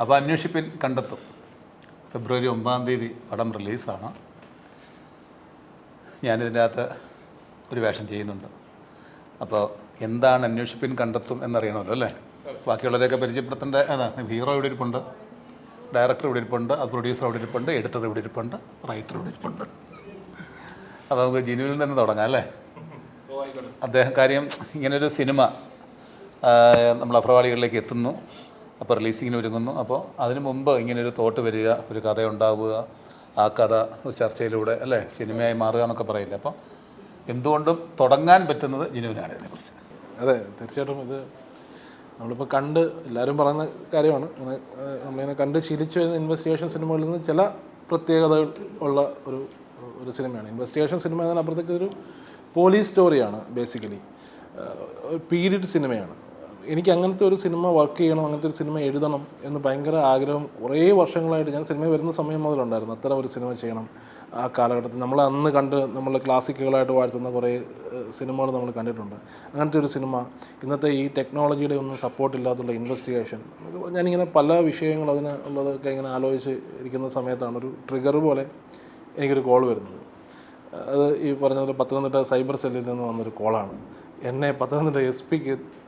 അപ്പോൾ അന്വേഷിപ്പിൻ കണ്ടെത്തും. ഫെബ്രുവരി 9 പടം റിലീസാണ്. ഞാനിതിൻ്റെ അകത്ത് ഒരു വേഷം ചെയ്യുന്നുണ്ട്. അപ്പോൾ എന്താണ് അന്വേഷിപ്പിൻ കണ്ടെത്തും എന്നറിയണമല്ലോ അല്ലേ? ബാക്കിയുള്ളവരെയൊക്കെ പരിചയപ്പെടുത്തേണ്ട അതാണ്. ഹീറോ ഇവിടെ ഇരിപ്പുണ്ട്, ഡയറക്ടർ ഇവിടെ ഇരിപ്പുണ്ട്, അത് പ്രൊഡ്യൂസർ ഇവിടെ ഇരിപ്പുണ്ട്, എഡിറ്റർ ഇവിടെ ഇരിപ്പുണ്ട്, റൈറ്റർ ഇവിടെ ഇരിപ്പുണ്ട്. അപ്പോൾ നമുക്ക് ജിനുവിൽ തന്നെ തുടങ്ങാം അല്ലേ? അദ്ദേഹം കാര്യം ഇങ്ങനൊരു സിനിമ നമ്മൾ അഭ്രവാളികളിലേക്ക് എത്തുന്നു, അപ്പോൾ റിലീസിങ്ങിന് ഒരുങ്ങുന്നു. അപ്പോൾ അതിനു മുമ്പ് ഇങ്ങനൊരു തോട്ട് വരിക, ഒരു കഥ ഉണ്ടാവുക, ആ കഥ ഒരു ചർച്ചയിലൂടെ അല്ലേ സിനിമയായി മാറുക എന്നൊക്കെ പറയില്ല. അപ്പോൾ എന്തുകൊണ്ടും തുടങ്ങാൻ പറ്റുന്നത് ജിനുവിനാണ് ഇതിനെക്കുറിച്ച്. അതെ, തീർച്ചയായിട്ടും ഇത് നമ്മളിപ്പോൾ കണ്ട് എല്ലാവരും പറയുന്ന കാര്യമാണ്. നമ്മളിങ്ങനെ കണ്ട് ശീലിച്ചു വരുന്ന ഇൻവെസ്റ്റിഗേഷൻ സിനിമകളിൽ നിന്ന് ചില പ്രത്യേകതകൾ ഉള്ള ഒരു സിനിമയാണ്. ഇൻവെസ്റ്റിഗേഷൻ സിനിമ എന്നതിനപ്പുറത്തേക്ക് ഒരു പോലീസ് സ്റ്റോറിയാണ്, ബേസിക്കലി പീരീഡ് സിനിമയാണ്. എനിക്ക് അങ്ങനത്തെ ഒരു സിനിമ വർക്ക് ചെയ്യണം, അങ്ങനത്തെ ഒരു സിനിമ എഴുതണം എന്ന് ഭയങ്കര ആഗ്രഹം കുറേ വർഷങ്ങളായിട്ട് ഞാൻ സിനിമ വരുന്ന സമയം മുതലുണ്ടായിരുന്നു. അത്തരം ഒരു സിനിമ ചെയ്യണം. ആ കാലഘട്ടത്തിൽ നമ്മൾ അന്ന് കണ്ട് നമ്മൾ ക്ലാസിക്കുകളായിട്ട് വാഴ്ത്തുന്ന കുറേ സിനിമകൾ നമ്മൾ കണ്ടിട്ടുണ്ട്. അങ്ങനത്തെ ഒരു സിനിമ, ഇന്നത്തെ ഈ ടെക്നോളജിയുടെ ഒന്നും സപ്പോർട്ട് ഇല്ലാത്തുള്ള ഇൻവെസ്റ്റിഗേഷൻ, ഞാനിങ്ങനെ പല വിഷയങ്ങൾ അതിന് ഉള്ളതൊക്കെ ഇങ്ങനെ ആലോചിച്ച് ഇരിക്കുന്ന സമയത്താണ് ഒരു ട്രിഗർ പോലെ എനിക്കൊരു കോൾ വരുന്നത്. അത് ഈ പറഞ്ഞ പത്തനംതിട്ട സൈബർ സെല്ലിൽ നിന്ന് വന്നൊരു കോളാണ്. എന്നെ പത്തനംതിട്ട SP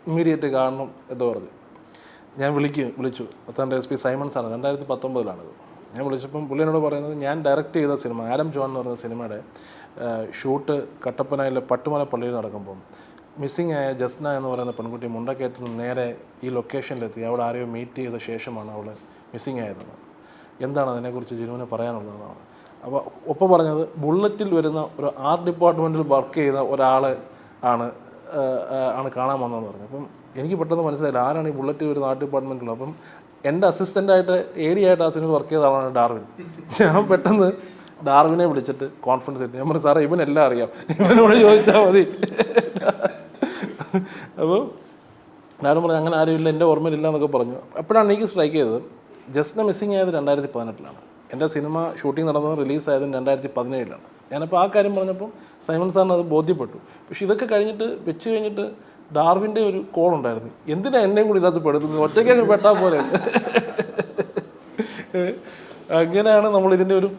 ഇമ്മീഡിയറ്റ് കാണണം എന്ന് പറഞ്ഞു. ഞാൻ വിളിച്ചു. പത്തനംതിട്ട SP സൈമൺ സാറാണ്. 2019 ഞാൻ വിളിച്ചപ്പം പുള്ളി എന്നോട് പറയുന്നത്, ഞാൻ ഡയറക്റ്റ് ചെയ്ത സിനിമ ആലം ജോൺ എന്ന് പറയുന്ന സിനിമയുടെ ഷൂട്ട് കട്ടപ്പനയിലെ പട്ടുമല പള്ളിയിൽ നടക്കുമ്പം മിസ്സിംഗ് ആയ ജസ്ന എന്ന് പറയുന്ന പെൺകുട്ടി മുണ്ടക്കയത്ത് നിന്ന് നേരെ ഈ ലൊക്കേഷനിലെത്തി. അവിടെ ആരെയോ മീറ്റ് ചെയ്ത ശേഷമാണ് അവൾ മിസ്സിംഗ് ആയതെന്ന്. എന്താണ് അതിനെക്കുറിച്ച് ജിനുവിന് പറയാനുള്ളതെന്നാണ്. അപ്പോൾ ഒപ്പം പറഞ്ഞത്, ബുള്ളറ്റിൽ വരുന്ന ഒരു ആർട്ട് ഡിപ്പാർട്ട്മെൻറ്റിൽ വർക്ക് ചെയ്ത ഒരാൾ ആണ് കാണാൻ വന്നതെന്ന് പറഞ്ഞു. അപ്പം എനിക്ക് പെട്ടെന്ന് മനസ്സിലായില്ല ആരാണ് ഈ ബുള്ളറ്റിൽ വരുന്ന ആർട്ട് ഡിപ്പാർട്ട്മെൻറ്റിൽ. അപ്പം എൻ്റെ അസിസ്റ്റൻ്റായിട്ട് AD ആയിട്ട് ആ സിനിമ വർക്ക് ചെയ്ത ആളാണ് ഡാർവിൻ. ഞാൻ പെട്ടെന്ന് ഡാർവിനെ വിളിച്ചിട്ട് കോൺഫറൻസ് എടുത്തു. ഞാൻ പറഞ്ഞു, സാറേ ഇവനെല്ലാം അറിയാം, ഇവനോട് ചോദിച്ചാൽ മതി. അപ്പോൾ ഡാർവിൻ പറഞ്ഞു, അങ്ങനെ ആരുമില്ല, എൻ്റെ ഓർമ്മയിലില്ല എന്നൊക്കെ പറഞ്ഞു. അപ്പോഴാണ് എനിക്ക് സ്ട്രൈക്ക് ചെയ്തത്, ജസ്റ്റിനെ മിസ്സിംഗ് ആയത് 2018. എൻ്റെ സിനിമ ഷൂട്ടിംഗ് നടന്നത് റിലീസായത് 2017. ഞാനപ്പോൾ ആ കാര്യം പറഞ്ഞപ്പോൾ സൈമൺ സാറിന് അത് ബോധ്യപ്പെട്ടു. പക്ഷെ ഇതൊക്കെ കഴിഞ്ഞിട്ട് ഡാർവിൻ്റെ ഒരു കോൾ ഉണ്ടായിരുന്നു. എന്തിനാ എന്നെയും കൂടി ഇതിനകത്ത് പെടുത്തുന്നത്, ഒറ്റയ്ക്ക് പെട്ടാൽ പോലെ. അങ്ങനെയാണ് നമ്മളിതിൻ്റെ ഒരു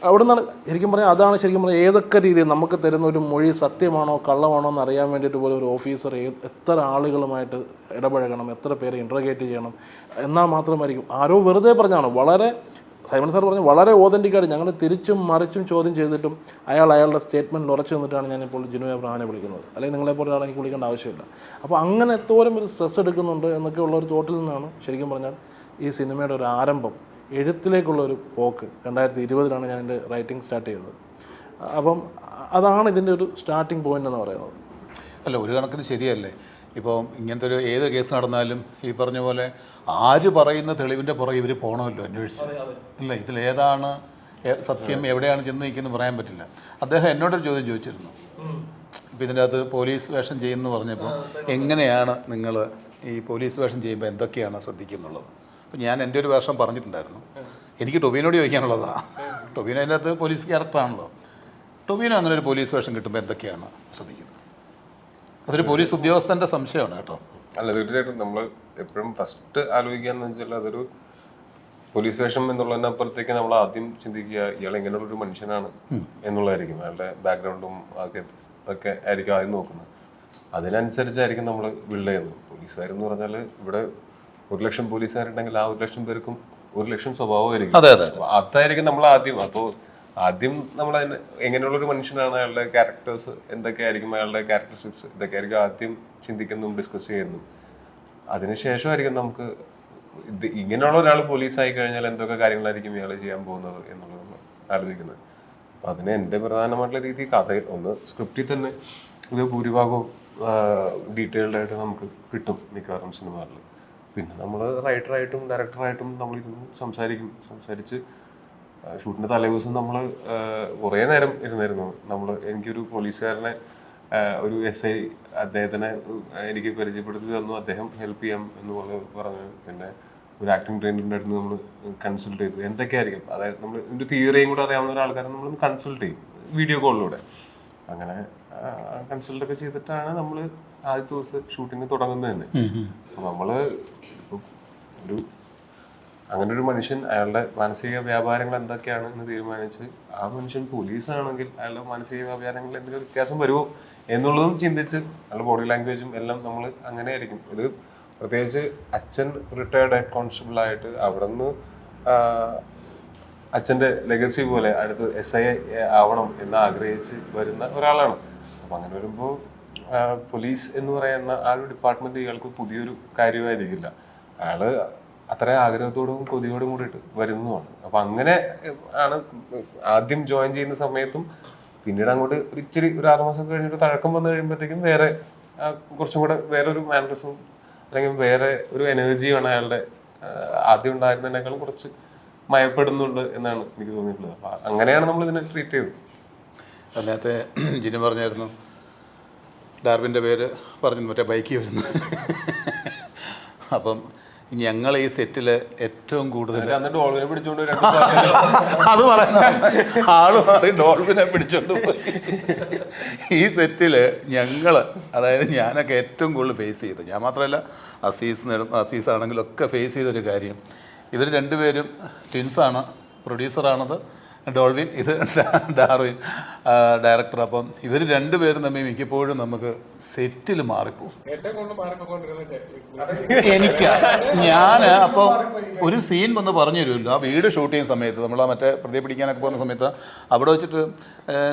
അവിടെ നിന്നാണ് ശരിക്കും പറഞ്ഞാൽ, അതാണ് ശരിക്കും പറഞ്ഞാൽ ഏതൊക്കെ രീതിയിൽ നമുക്ക് തരുന്ന ഒരു മൊഴി സത്യമാണോ കള്ളമാണോ എന്ന് അറിയാൻ വേണ്ടിയിട്ട് പോലും ഒരു ഓഫീസർ എത്ര ആളുകളുമായിട്ട് ഇടപഴകണം, എത്ര പേരെ ഇൻട്രോഗേറ്റ് ചെയ്യണം, എന്നാൽ മാത്രമായിരിക്കും. ആരോ വെറുതെ പറഞ്ഞാണ്, വളരെ സൈമൺ സാർ പറഞ്ഞു, വളരെ ഓതൻറ്റിക്കായിട്ട് ഞങ്ങൾ തിരിച്ചും മറിച്ചും ചോദ്യം ചെയ്തിട്ടും അയാളുടെ സ്റ്റേറ്റ്മെൻറ്റിൽ ഉറച്ചു നിന്നിട്ടാണ് ഞാനിപ്പോൾ ജിനു എബ്രഹാമിനെ വിളിക്കുന്നത്. അല്ലെങ്കിൽ നിങ്ങളെപ്പോലെ ഒരാളെ എനിക്ക് വിളിക്കേണ്ട ആവശ്യമില്ല. അപ്പോൾ അങ്ങനെ എത്തോരം ഒരു സ്ട്രെസ് എടുക്കുന്നുണ്ട് എന്നൊക്കെ ഉള്ള ഒരു തോട്ടിൽ നിന്നാണ് ശരിക്കും പറഞ്ഞാൽ ഈ സിനിമയുടെ ഒരു ആരംഭം, എഴുത്തിലേക്കുള്ള ഒരു പോക്ക്. 2020 ഞാൻ എൻ്റെ റൈറ്റിംഗ് സ്റ്റാർട്ട് ചെയ്തത്. അപ്പം അതാണ് ഇതിൻ്റെ ഒരു സ്റ്റാർട്ടിങ് പോയിൻ്റ് എന്ന് പറയുന്നത്. അല്ല, ഒരു കണക്കിന് ശരിയല്ലേ. ഇപ്പോൾ ഇങ്ങനത്തെ ഒരു ഏത് കേസ് നടന്നാലും ഈ പറഞ്ഞ പോലെ ആര് പറയുന്ന തെളിവിൻ്റെ പുറകെ ഇവർ പോകണമല്ലോ അന്വേഷിച്ച്. അല്ല, ഇതിലേതാണ് സത്യം, എവിടെയാണ് ചെന്ന് നിൽക്കുന്നത് പറയാൻ പറ്റില്ല. അദ്ദേഹം എന്നോടൊരു ചോദ്യം ചോദിച്ചിരുന്നു. ഇപ്പോൾ ഇതിൻ്റെ അകത്ത് പോലീസ് വേഷം ചെയ്യുമെന്ന് പറഞ്ഞപ്പോൾ എങ്ങനെയാണ് നിങ്ങൾ ഈ പോലീസ് വേഷം ചെയ്യുമ്പോൾ എന്തൊക്കെയാണ് ശ്രദ്ധിക്കുന്നുള്ളത്. അപ്പോൾ ഞാൻ എൻ്റെ ഒരു വേഷം പറഞ്ഞിട്ടുണ്ടായിരുന്നു. എനിക്ക് ടൊബീനോട് ചോദിക്കാനുള്ളതാണ്. ടൊബീനോ അതിൻ്റെ അകത്ത് പോലീസ് ക്യാരക്ടറാണല്ലോ. ടൊബീനോ അങ്ങനെ ഒരു പോലീസ് വേഷം കിട്ടുമ്പോൾ എന്തൊക്കെയാണ് ശ്രദ്ധിക്കുന്നത്? അതൊരു പോലീസ് ഉദ്യോഗസ്ഥൻ്റെ സംശയമാണ് കേട്ടോ. അല്ല, തീർച്ചയായിട്ടും നമ്മൾ എപ്പോഴും ഫസ്റ്റ് ആലോചിക്കാന്ന് വെച്ചാൽ അതൊരു പോലീസ് വേഷം എന്നുള്ളതിനപ്പുറത്തേക്ക് നമ്മൾ ആദ്യം ചിന്തിക്കുക ഇയാൾ എങ്ങനെയുള്ളൊരു മനുഷ്യനാണ് എന്നുള്ളതായിരിക്കും. അയാളുടെ ബാക്ക്ഗ്രൗണ്ടും ഒക്കെ ആയിരിക്കും ആദ്യം നോക്കുന്നത്. അതിനനുസരിച്ചായിരിക്കും നമ്മൾ ബിൽഡ് ചെയ്യുന്നത്. പോലീസുകാരെന്ന് പറഞ്ഞാൽ ഇവിടെ 1,00,000 പോലീസുകാരുണ്ടെങ്കിൽ ആ 1,00,000 പേർക്കും 1,00,000 സ്വഭാവമായിരിക്കും. അതായിരിക്കും നമ്മൾ ആദ്യം. അപ്പോൾ ആദ്യം നമ്മൾ അതിന് എങ്ങനെയുള്ളൊരു മനുഷ്യനാണ്, അയാളുടെ ക്യാരക്ടേഴ്സ് എന്തൊക്കെയായിരിക്കും, അയാളുടെ ക്യാരക്ടറിസ്റ്റിക്സ് ഇതൊക്കെയായിരിക്കും ആദ്യം ചിന്തിക്കുന്നതും ഡിസ്കസ് ചെയ്യുന്നതും. അതിനുശേഷമായിരിക്കും നമുക്ക് ഇത് ഇങ്ങനെയുള്ള ഒരാൾ പോലീസായി കഴിഞ്ഞാൽ എന്തൊക്കെ കാര്യങ്ങളായിരിക്കും ഇയാൾ ചെയ്യാൻ പോകുന്നത് എന്നുള്ളത് നമ്മൾ ആലോചിക്കുന്നത്. അപ്പം അതിന് എൻ്റെ പ്രധാനമായിട്ടുള്ള രീതി കഥയിൽ ഒന്ന് സ്ക്രിപ്റ്റിൽ തന്നെ ഇത് ഭൂരിഭാഗവും ഡീറ്റെയിൽഡായിട്ട് നമുക്ക് കിട്ടും മിക്കവാറും സിനിമകളിൽ. പിന്നെ നമ്മൾ റൈറ്ററായിട്ടും ഡയറക്ടറായിട്ടും നമ്മളിരുന്ന് സംസാരിച്ച് ഷൂട്ടിൻ്റെ തലേദിവസം നമ്മൾ കുറേ നേരം ഇരുന്നായിരുന്നു. എനിക്കൊരു പോലീസുകാരനെ ഒരു SI അദ്ദേഹത്തിനെ എനിക്ക് പരിചയപ്പെടുത്തി തന്നു. അദ്ദേഹം ഹെൽപ്പ് ചെയ്യാം എന്ന് പറഞ്ഞു. പിന്നെ ഒരു ആക്ടിങ് ട്രെയിനറിൻ്റെ അടുത്ത് നമ്മൾ കൺസൾട്ട് ചെയ്തു. എന്തൊക്കെയായിരിക്കും, അതായത് നമ്മൾ ഇതിൻ്റെ തിയറിയും കൂടെ അറിയാവുന്ന ഒരാൾക്കാരെ നമ്മൾ കൺസൾട്ട് ചെയ്യും വീഡിയോ കോളിലൂടെ. അങ്ങനെ കൺസൾട്ടൊക്കെ ചെയ്തിട്ടാണ് നമ്മൾ ആദ്യത്തെ ദിവസം ഷൂട്ടിങ് തുടങ്ങുന്നത് തന്നെ. നമ്മൾ ഒരു അങ്ങനെ ഒരു മനുഷ്യൻ അയാളുടെ മാനസിക വ്യാപാരങ്ങൾ എന്തൊക്കെയാണ് എന്ന് തീരുമാനിച്ച് ആ മനുഷ്യൻ പോലീസാണെങ്കിൽ അയാളുടെ മാനസിക വ്യാപാരങ്ങളിൽ എന്തെങ്കിലും വ്യത്യാസം വരുമോ എന്നുള്ളതും ചിന്തിച്ച് അയാളുടെ ബോഡി ലാംഗ്വേജും എല്ലാം നമ്മൾ അങ്ങനെ ആയിരിക്കും. ഇത് പ്രത്യേകിച്ച് അച്ഛൻ റിട്ടയർഡ് ഹെഡ് കോൺസ്റ്റബിൾ ആയിട്ട് അവിടെ നിന്ന് അച്ഛൻ്റെ ലെഗസി പോലെ അടുത്ത് SI ആവണം എന്ന് ആഗ്രഹിച്ച് വരുന്ന ഒരാളാണ്. അപ്പം അങ്ങനെ വരുമ്പോൾ പോലീസ് എന്ന് പറയുന്ന ആ ഒരു ഡിപ്പാർട്ട്മെന്റ് ഇയാൾക്ക് പുതിയൊരു കാര്യമായിരിക്കില്ല. അയാള് അത്രയും ആഗ്രഹത്തോടും കൊതിയോടും കൂടിയിട്ട് വരുന്നതുമാണ്. അപ്പം അങ്ങനെ ആണ് ആദ്യം ജോയിൻ ചെയ്യുന്ന സമയത്തും പിന്നീട് അങ്ങോട്ട് ഇച്ചിരി ഒരു 6 മാസം കഴിഞ്ഞിട്ട് തഴക്കം വന്നു കഴിയുമ്പോഴത്തേക്കും വേറെ കുറച്ചും കൂടെ വേറൊരു മാനറിസവും അല്ലെങ്കിൽ വേറെ ഒരു എനർജിയാണ് അയാളുടെ ആദ്യം ഉണ്ടായിരുന്നതിനേക്കാളും കുറച്ച് മയപ്പെടുന്നുണ്ട് എന്നാണ് എനിക്ക് തോന്നിയിട്ടുള്ളത്. അപ്പം അങ്ങനെയാണ് നമ്മൾ ഇതിനെ ട്രീറ്റ് ചെയ്തത്. നേരത്തെ ജിനു പറഞ്ഞായിരുന്നു ഡാർവിൻ്റെ പേര് പറഞ്ഞു മറ്റേ ബൈക്കിൽ വരുന്നത്. അപ്പം ഞങ്ങൾ ഈ സെറ്റിൽ ഏറ്റവും കൂടുതൽ ഡോൾഫിനെ പിടിച്ചോണ്ട് അത് പറയുന്നത് ആള് മാറി ഡോൾഫിനെ പിടിച്ചോണ്ട് പോയി. ഈ സെറ്റിൽ ഞങ്ങൾ അതായത് ഞാനൊക്കെ ഏറ്റവും കൂടുതൽ ഫേസ് ചെയ്ത്, ഞാൻ മാത്രമല്ല അസീസ് ആണെങ്കിലും ഒക്കെ ഫേസ് ചെയ്തൊരു കാര്യം, ഇവർ രണ്ടുപേരും ട്വിൻസാണ്. പ്രൊഡ്യൂസറാണത് ഡോൾവിൻ, ഇത് ഡാർവിൻ ഡയറക്ടർ. അപ്പം ഇവർ രണ്ടുപേരും തമ്മിൽ മിക്കപ്പോഴും നമുക്ക് സെറ്റിൽ മാറിപ്പോവും. ഞാൻ അപ്പോൾ ഒരു സീൻ വന്ന് പറഞ്ഞു തരുമല്ലോ, ആ വീട് ഷൂട്ട് ചെയ്യുന്ന സമയത്ത് നമ്മൾ മറ്റേ പ്രതിയെ പിടിക്കാനൊക്കെ പോകുന്ന സമയത്ത് അവിടെ വെച്ചിട്ട്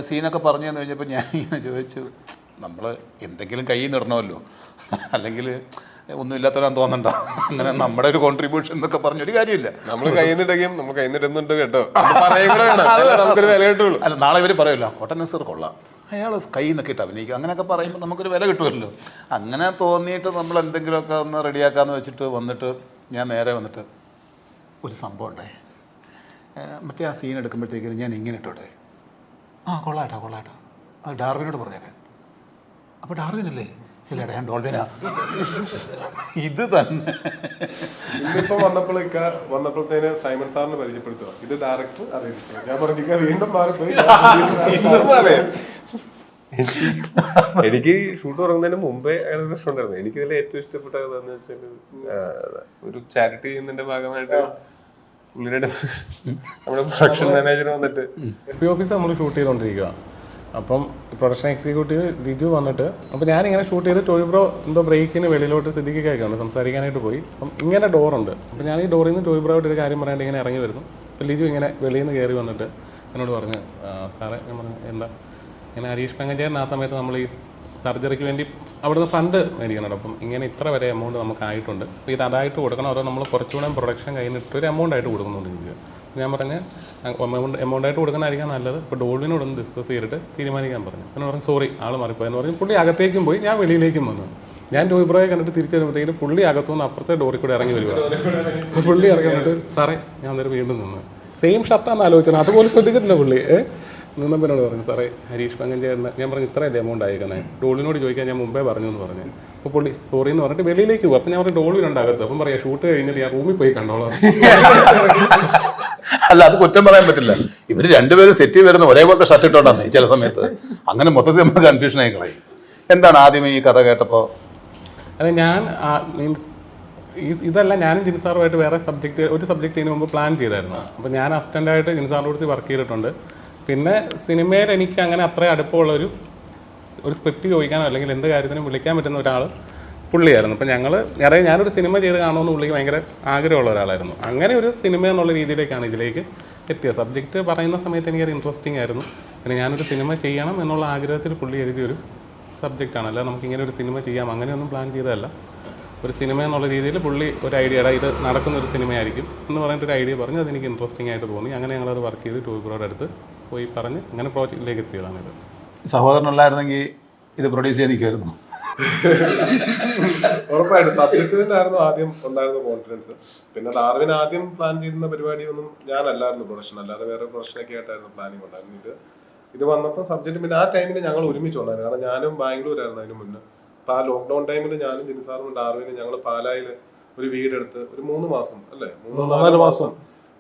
സീനൊക്കെ പറഞ്ഞു തന്നു കഴിഞ്ഞപ്പോൾ ഞാൻ ഇങ്ങനെ ചോദിച്ചു, നമ്മൾ എന്തെങ്കിലും കയ്യിൽ നിന്ന് ഇടണമല്ലോ, അല്ലെങ്കിൽ ഒന്നും ഇല്ലാത്തവരാൻ തോന്നണ്ട, അങ്ങനെ നമ്മുടെ ഒരു കോൺട്രിബ്യൂഷൻ എന്നൊക്കെ പറഞ്ഞൊരു കാര്യമില്ല. നമ്മൾ കൈന്നിടുകയും നമ്മൾ കൈന്നിടുന്നുണ്ട് കേട്ടോ, നമുക്കൊരു വില കിട്ടുള്ളൂ. അല്ല, നാളെ ഇവർ പറയുമല്ലോ കോട്ടൻ നസീർ കൊള്ളാം, അയാൾ കയ്യിൽ നിന്നൊക്കെ ഇട്ട് അഭിനയിക്കും, അങ്ങനെയൊക്കെ പറയുമ്പോൾ നമുക്കൊരു വില കിട്ടുമല്ലോ. അങ്ങനെ തോന്നിയിട്ട് നമ്മൾ എന്തെങ്കിലുമൊക്കെ ഒന്ന് റെഡിയാക്കാമെന്ന് വെച്ചിട്ട് വന്നിട്ട് ഞാൻ നേരെ വന്നിട്ട് ഒരു സംഭവം ഉണ്ടേ, മറ്റേ ആ സീൻ എടുക്കുമ്പോഴത്തേക്കും ഞാൻ ഇങ്ങനെ ഇട്ടോട്ടെ, കൊള്ളാട്ടോ അത് ഡാർവിനോട് പറഞ്ഞേക്കാൻ. അപ്പോൾ ഡാർവിനല്ലേ? ഇല്ലടാ, ഞാൻ ഡോൾവിനാ. ഇത് തന്നെ ഇന്നിപ്പോ വന്നപ്പോഴത്തേന് സൈമൺ സാറിന് പരിചയപ്പെടുത്തുക, ഇത് ഡയറക്ടർ അറിയിക്കുക. ഞാൻ പറഞ്ഞു വീണ്ടും മാറിപ്പോയി. എനിക്ക് ഷൂട്ട് തുടങ്ങുന്നതിന് മുമ്പേ അങ്ങനെ പ്രശ്നം ഉണ്ടായിരുന്നു. എനിക്കിതിൽ ഏറ്റവും ഇഷ്ടപ്പെട്ടത് എന്താണെന്ന് വെച്ചാൽ ഒരു ചാരിറ്റി ചെയ്യുന്നതിന്റെ ഭാഗമായിട്ട് പുള്ളിയുടെ നമ്മുടെ പ്രൊഡക്ഷൻ മാനേജർ വന്നിട്ട് SP ഓഫീസ് നമ്മൾ ഷൂട്ട് ചെയ്തുകൊണ്ടിരിക്കുക. അപ്പം പ്രൊഡക്ഷൻ എക്സിക്യൂട്ടീവ് ലിജു വന്നിട്ട്, അപ്പോൾ ഞാനിങ്ങനെ ഷൂട്ട് ചെയ്ത് ടോയ് ബ്രോ എന്തോ ബ്രേക്കിന് വെളിയിലോട്ട് സിദ്ദിഖിക്കായിക്കാണ് സംസാരിക്കാനായിട്ട് പോയി. അപ്പം ഇങ്ങനെ ഡോറുണ്ട്, അപ്പോൾ ഞാൻ ഈ ഡോറിൽ നിന്ന് ടോയ് ബ്രോയുടെ ഒരു കാര്യം പറയാണ്ട് ഇങ്ങനെ ഇറങ്ങി വരുന്നു. അപ്പോൾ ലിജു ഇങ്ങനെ വെളിയിൽ നിന്ന് കയറി വന്നിട്ട് എന്നോട് പറഞ്ഞു, സാറേ, ഞാൻ പറഞ്ഞു എന്താ, ഇങ്ങനെ ഹരീഷ് പെങ്ങഞ്ചേരൻ ആ സമയത്ത് നമ്മൾ ഈ സർജറിക്ക് വേണ്ടി അവിടുന്ന് ഫണ്ട് മേടിക്കുന്നുണ്ട്. അപ്പം ഇങ്ങനെ ഇത്ര വരെ എമൗണ്ട് നമുക്ക് ആയിട്ടുണ്ട്, അപ്പോൾ ഇത് അതായിട്ട് കൊടുക്കണം, അതോ നമ്മൾ കുറച്ചുകൂടെ പ്രൊഡക്ഷൻ കഴിഞ്ഞിട്ട് ഒരു എമൗണ്ട് ആയിട്ട് കൊടുക്കുന്നുണ്ട് ചോദിച്ചു. ഞാൻ പറഞ്ഞ് എമൗണ്ട് ആയിട്ട് കൊടുക്കുന്നതായിരിക്കാം നല്ലത്, ഇപ്പോൾ ഡോൾവിനോടൊന്ന് ഡിസ്കസ് ചെയ്തിട്ട് തീരുമാനിക്കാൻ പറഞ്ഞു. പിന്നെ പറഞ്ഞു സോറി ആൾ മാറിപ്പോയെന്ന് പറഞ്ഞ് പുള്ളി അകത്തേക്കും പോയി, ഞാൻ വെളിയിലേക്കും വന്നു. ഞാൻ ടോയ് ബ്രോയെ കണ്ടിട്ട് തിരിച്ചു വരുമ്പോഴത്തേക്കും പുള്ളി അകത്തുനിന്ന് അപ്പുറത്തെ ഡോറിൽ കൂടെ ഇറങ്ങി വരിക. അപ്പോൾ പുള്ളി ഇറങ്ങി വന്നിട്ട് സാറേ ഞാൻ അന്നേരം വീണ്ടും നിന്ന് സെയിം ഷർട്ടാന്ന് ആലോചിച്ചത്, അതുപോലെ ശ്രദ്ധിച്ചിട്ടില്ല പുള്ളി. നിന്നപ്പോൾ എന്നോട് പറഞ്ഞു, സാറേ ഹരീഷ് പെങ്ങഞ്ചേരന്, ഞാൻ പറഞ്ഞു ഇത്രയല്ലേ എമൗണ്ട് അയക്കുന്നത്, ഡോളിനോട് ചോദിക്കാൻ ഞാൻ മുമ്പേ പറഞ്ഞു എന്ന് പറഞ്ഞു. അപ്പോൾ പുള്ളി സോറി എന്ന് പറഞ്ഞിട്ട് വെളിയിലേക്ക് പോകും. അപ്പം ഞാൻ പറഞ്ഞു ഡോളിനുണ്ടാകത്ത്. അപ്പം പറയാം ഷൂട്ട് കഴിഞ്ഞിട്ട് ഞാൻ റൂമിൽ പോയി കണ്ടോളാം. അല്ല, അത് കുറ്റം പറയാൻ പറ്റില്ല. ഇവർ രണ്ടുപേരും സെറ്റ് വരുന്ന ഒരേപോലത്തെ ഷർട്ട് ഇട്ടോണ്ടാണ് ചില സമയത്ത്. അങ്ങനെ മൊത്തത്തിൽ നമ്മൾ കൺഫ്യൂഷൻ ആയി കളയും. എന്താണ് ആദ്യം ഈ കഥ കേട്ടപ്പോൾ? അല്ല, ഞാൻ മീൻസ് ഇതല്ല, ഞാനും ജിൻസാറുമായിട്ട് വേറെ ഒരു സബ്ജക്റ്റ് ഇതിന് മുമ്പ് പ്ലാൻ ചെയ്തായിരുന്നു. അപ്പോൾ ഞാൻ അസിസ്റ്റൻ്റായിട്ട് ജിൻസാറിൻ്റെ അടുത്ത് വർക്ക് ചെയ്തിട്ടുണ്ട്. പിന്നെ സിനിമയിൽ എനിക്ക് അങ്ങനെ അത്ര അടുപ്പമുള്ള ഒരു സ്ക്രിപ്റ്റ് ചോദിക്കാനോ അല്ലെങ്കിൽ എന്ത് കാര്യത്തിനും വിളിക്കാൻ പറ്റുന്ന ഒരാൾ പുള്ളിയായിരുന്നു. അപ്പം ഞാനൊരു സിനിമ ചെയ്ത് കാണുമെന്ന് പുള്ളിക്ക് ഭയങ്കര ആഗ്രഹമുള്ള ഒരാളായിരുന്നു. അങ്ങനെ ഒരു സിനിമ എന്നുള്ള രീതിയിലേക്കാണ് ഇതിലേക്ക് എത്തിയത്. സബ്ജക്റ്റ് പറയുന്ന സമയത്ത് എനിക്കത് ഇൻട്രസ്റ്റിംഗ് ആയിരുന്നു. പിന്നെ ഞാനൊരു സിനിമ ചെയ്യണം എന്നുള്ള ആഗ്രഹത്തിൽ പുള്ളി എഴുതിയൊരു സബ്ജക്റ്റാണ്. അല്ല നമുക്കിങ്ങനെ ഒരു സിനിമ ചെയ്യാം അങ്ങനെയൊന്നും പ്ലാൻ ചെയ്തതല്ല. ഒരു സിനിമ എന്നുള്ള രീതിയിൽ പുള്ളി ഒരു ഐഡിയയുടെ ഇത് നടക്കുന്നൊരു സിനിമയായിരിക്കും എന്ന് പറഞ്ഞിട്ടൊരു ഐഡിയ പറഞ്ഞു. അതെനിക്ക് ഇൻട്രസ്റ്റിംഗ് ആയിട്ട് തോന്നി. അങ്ങനെ ഞങ്ങളത് വർക്ക് ചെയ്ത് ടോയ് ബ്രോയുടെ അടുത്ത് പോയി പറഞ്ഞ് അങ്ങനെ പ്രോജക്റ്റിലേക്ക് എത്തിയതാണിത്. സഹോദരനുള്ളായിരുന്നെങ്കിൽ ഇത് പ്രൊഡ്യൂസ് ചെയ്ത് നിൽക്കുമായിരുന്നു. ഉറപ്പായിട്ടും സബ്ജക്റ്റിനായിരുന്നു ആദ്യം ഉണ്ടായിരുന്ന കോൺഫിഡൻസ്. പിന്നെ ഡാർവിൻ ആദ്യം പ്ലാൻ ചെയ്യുന്ന പരിപാടിയൊന്നും ഞാനല്ലായിരുന്നു പ്രൊഡക്ഷൻ, അല്ലാതെ വേറെ പ്രൊഡക്ഷനൊക്കെ ആയിട്ടായിരുന്നു പ്ലാനിങ് ഉണ്ടായിരുന്നു. ഇത് വന്നപ്പോൾ സബ്ജക്റ്റ് പിന്നെ ആ ടൈമിൽ ഞങ്ങൾ ഒരുമിച്ചുണ്ടായിരുന്നു. കാരണം ഞാനും ബാംഗ്ലൂരായിരുന്നു അതിന് മുന്നേ. അപ്പോൾ ആ ലോക്ക്ഡൌൺ ടൈമിൽ ഞാനും ജിൻസാറും ഡാർവിനും ഞങ്ങൾ പാലായിൽ ഒരു വീടെടുത്ത് ഒരു 3 മാസം അല്ലേ 3-4 മാസം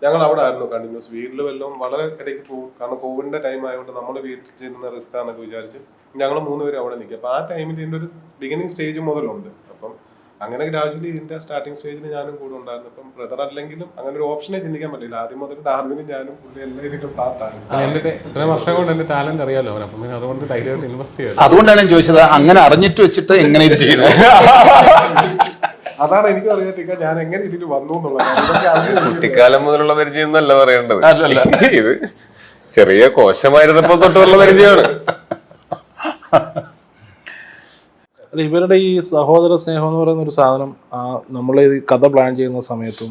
ഞങ്ങൾ അവിടെ ആയിരുന്നു കണ്ടിന്യൂസ്. വീട്ടിൽ വല്ലതും വളരെ ഇടയ്ക്ക് പോകും, കാരണം കോവിഡിന്റെ ടൈം ആയതുകൊണ്ട് നമ്മൾ വീട്ടിൽ ചെയ്യുന്ന റിസ്ക് ആണെന്നൊക്കെ വിചാരിച്ച് ഞങ്ങൾ 3 പേരും അവിടെ നിൽക്കും. അപ്പോൾ ആ ടൈമിൽ ഇതിൻ്റെ ഒരു ബിഗിനിങ് സ്റ്റേജ് മുതലുണ്ട്. അപ്പം അങ്ങനെ ഗ്രാജുവലി ഇതിന്റെ സ്റ്റാർട്ടിംഗ് സ്റ്റേജിൽ ഞാനും കൂടെ ഉണ്ടായിരുന്നു. ഇപ്പം ബ്രദർ അല്ലെങ്കിലും അങ്ങനെ ഒരു ഓപ്ഷനെ ചിന്തിക്കാൻ പറ്റില്ല. ആദ്യം മുതൽ ഡാർവിനും ഞാനും പുള്ളി എല്ലാം ഇതിന്റെ പാർട്ടാണ്. എന്റെ ഇത്രയും വർഷം കൊണ്ട് എന്റെ ടാലന്റ് അറിയാലോ, അപ്പം പിന്നെ അതുകൊണ്ട് ധൈര്യമായിട്ട് ഇൻവെസ്റ്റ് ചെയ്യാം. അതുകൊണ്ടാണ് ഞാൻ ചോദിച്ചത്, അങ്ങനെ അറിഞ്ഞിട്ട് വെച്ചിട്ട് എങ്ങനെ ഇത് ചെയ്തു? അതാണ് എനിക്കും അറിയത്തില്ല ഞാൻ എങ്ങനെ ഇതിൽ വന്നു എന്നുള്ളത്. കുട്ടിക്കാലം മുതലുള്ള പരിചയം എന്നല്ല പറയേണ്ടത്, അല്ലല്ല. ഇത് ചെറിയ കോശമായിരുന്നപ്പോ തൊട്ടുള്ള പരിചയമാണ്. അല്ല, ഇവരുടെ ഈ സഹോദര സ്നേഹം എന്ന് പറയുന്ന ഒരു സാധനം നമ്മൾ ഈ കഥ പ്ലാൻ ചെയ്യുന്ന സമയത്തും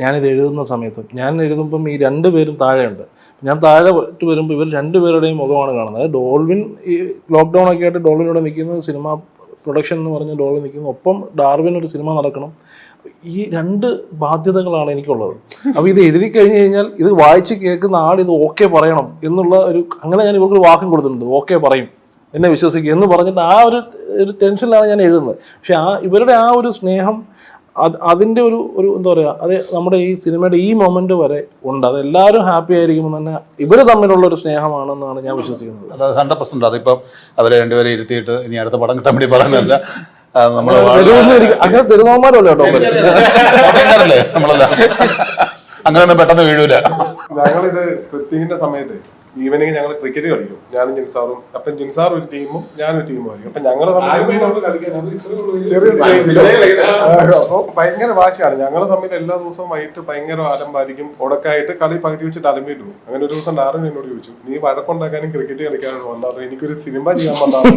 ഞാനിത് എഴുതുന്ന സമയത്തും, ഞാൻ എഴുതുമ്പം ഈ രണ്ടുപേരും താഴെയുണ്ട്. ഞാൻ താഴെ വരുമ്പോൾ ഇവർ രണ്ടുപേരുടെയും മുഖമാണ് കാണുന്നത്. ഡോൾവിൻ ഈ ലോക്ക്ഡൗൺ ഒക്കെ ആയിട്ട് ഡോൾവിനോടെ നിൽക്കുന്നത്, സിനിമ പ്രൊഡക്ഷൻ എന്ന് പറഞ്ഞ് ഡോൾവിൻ നിൽക്കുന്നു, ഒപ്പം ഡാർവിൻ ഒരു സിനിമ നടക്കണം. ഈ രണ്ട് ബാധ്യതകളാണ് എനിക്കുള്ളത്. അപ്പോൾ ഇത് എഴുതി കഴിഞ്ഞ് കഴിഞ്ഞാൽ ഇത് വായിച്ച് കേൾക്കുന്ന ആൾ ഇത് ഓക്കെ പറയണം എന്നുള്ള ഒരു, അങ്ങനെ ഞാൻ ഇവർക്ക് വാക്കും കൊടുത്തിട്ടുണ്ട്, ഓക്കെ പറയും, എന്നെ വിശ്വസിക്കുക എന്ന് പറഞ്ഞിട്ട് ആ ഒരു ടെൻഷനിലാണ് ഞാൻ എഴുതുന്നത്. പക്ഷെ ഇവരുടെ ആ ഒരു സ്നേഹം അതിൻ്റെ ഒരു എന്താ പറയുക, അത് നമ്മുടെ ഈ സിനിമയുടെ ഈ മൊമെന്റ് വരെ ഉണ്ട്. അത് എല്ലാവരും ഹാപ്പി ആയിരിക്കുമ്പോൾ തന്നെ ഇവർ തമ്മിലുള്ള ഒരു സ്നേഹമാണെന്നാണ് ഞാൻ വിശ്വസിക്കുന്നത്. അത് 100%. അതിപ്പം അവരെ രണ്ടുപേരെ ഇരുത്തിയിട്ട് ഇനി അടുത്ത പടം കിട്ടാൻ വേണ്ടി പറയുന്നതല്ല. അങ്ങനെ തെരുവന്മാരല്ലോ കേട്ടോ നമ്മളല്ല, അങ്ങനെയൊന്നും പെട്ടെന്ന് വീഴൂല. ഞങ്ങളിത് സ്ക്രിപ്റ്റിങ്ങിന്റെ സമയത്ത് ഈവനിങ് ഞങ്ങൾ ക്രിക്കറ്റ് കളിക്കും, ഞാനും ജിൻസാറും. അപ്പം ജിൻസാർ ഒരു ടീമും ഞാനൊരു ടീമും ആയിരിക്കും. അപ്പൊ ഞങ്ങൾ ചെറിയ സ്റ്റേജിൽ അപ്പോൾ ഭയങ്കര വാശിയാണ്. ഞങ്ങൾ തമ്മിൽ എല്ലാ ദിവസവും വൈകിട്ട് ഭയങ്കര അലമ്പായിരിക്കും. ഉടക്കായിട്ട് കളി പകുതി വെച്ചിട്ട് അലമ്പിട്ട് പോകും. അങ്ങനെ ഒരു ദിവസം ഡാർവിൻ എന്നോട് ചോദിച്ചു, നീ വഴക്കുണ്ടാക്കാനും ക്രിക്കറ്റ് കളിക്കാനും വന്നത്, എനിക്കൊരു സിനിമ ചെയ്യാൻ വന്നതാണ്,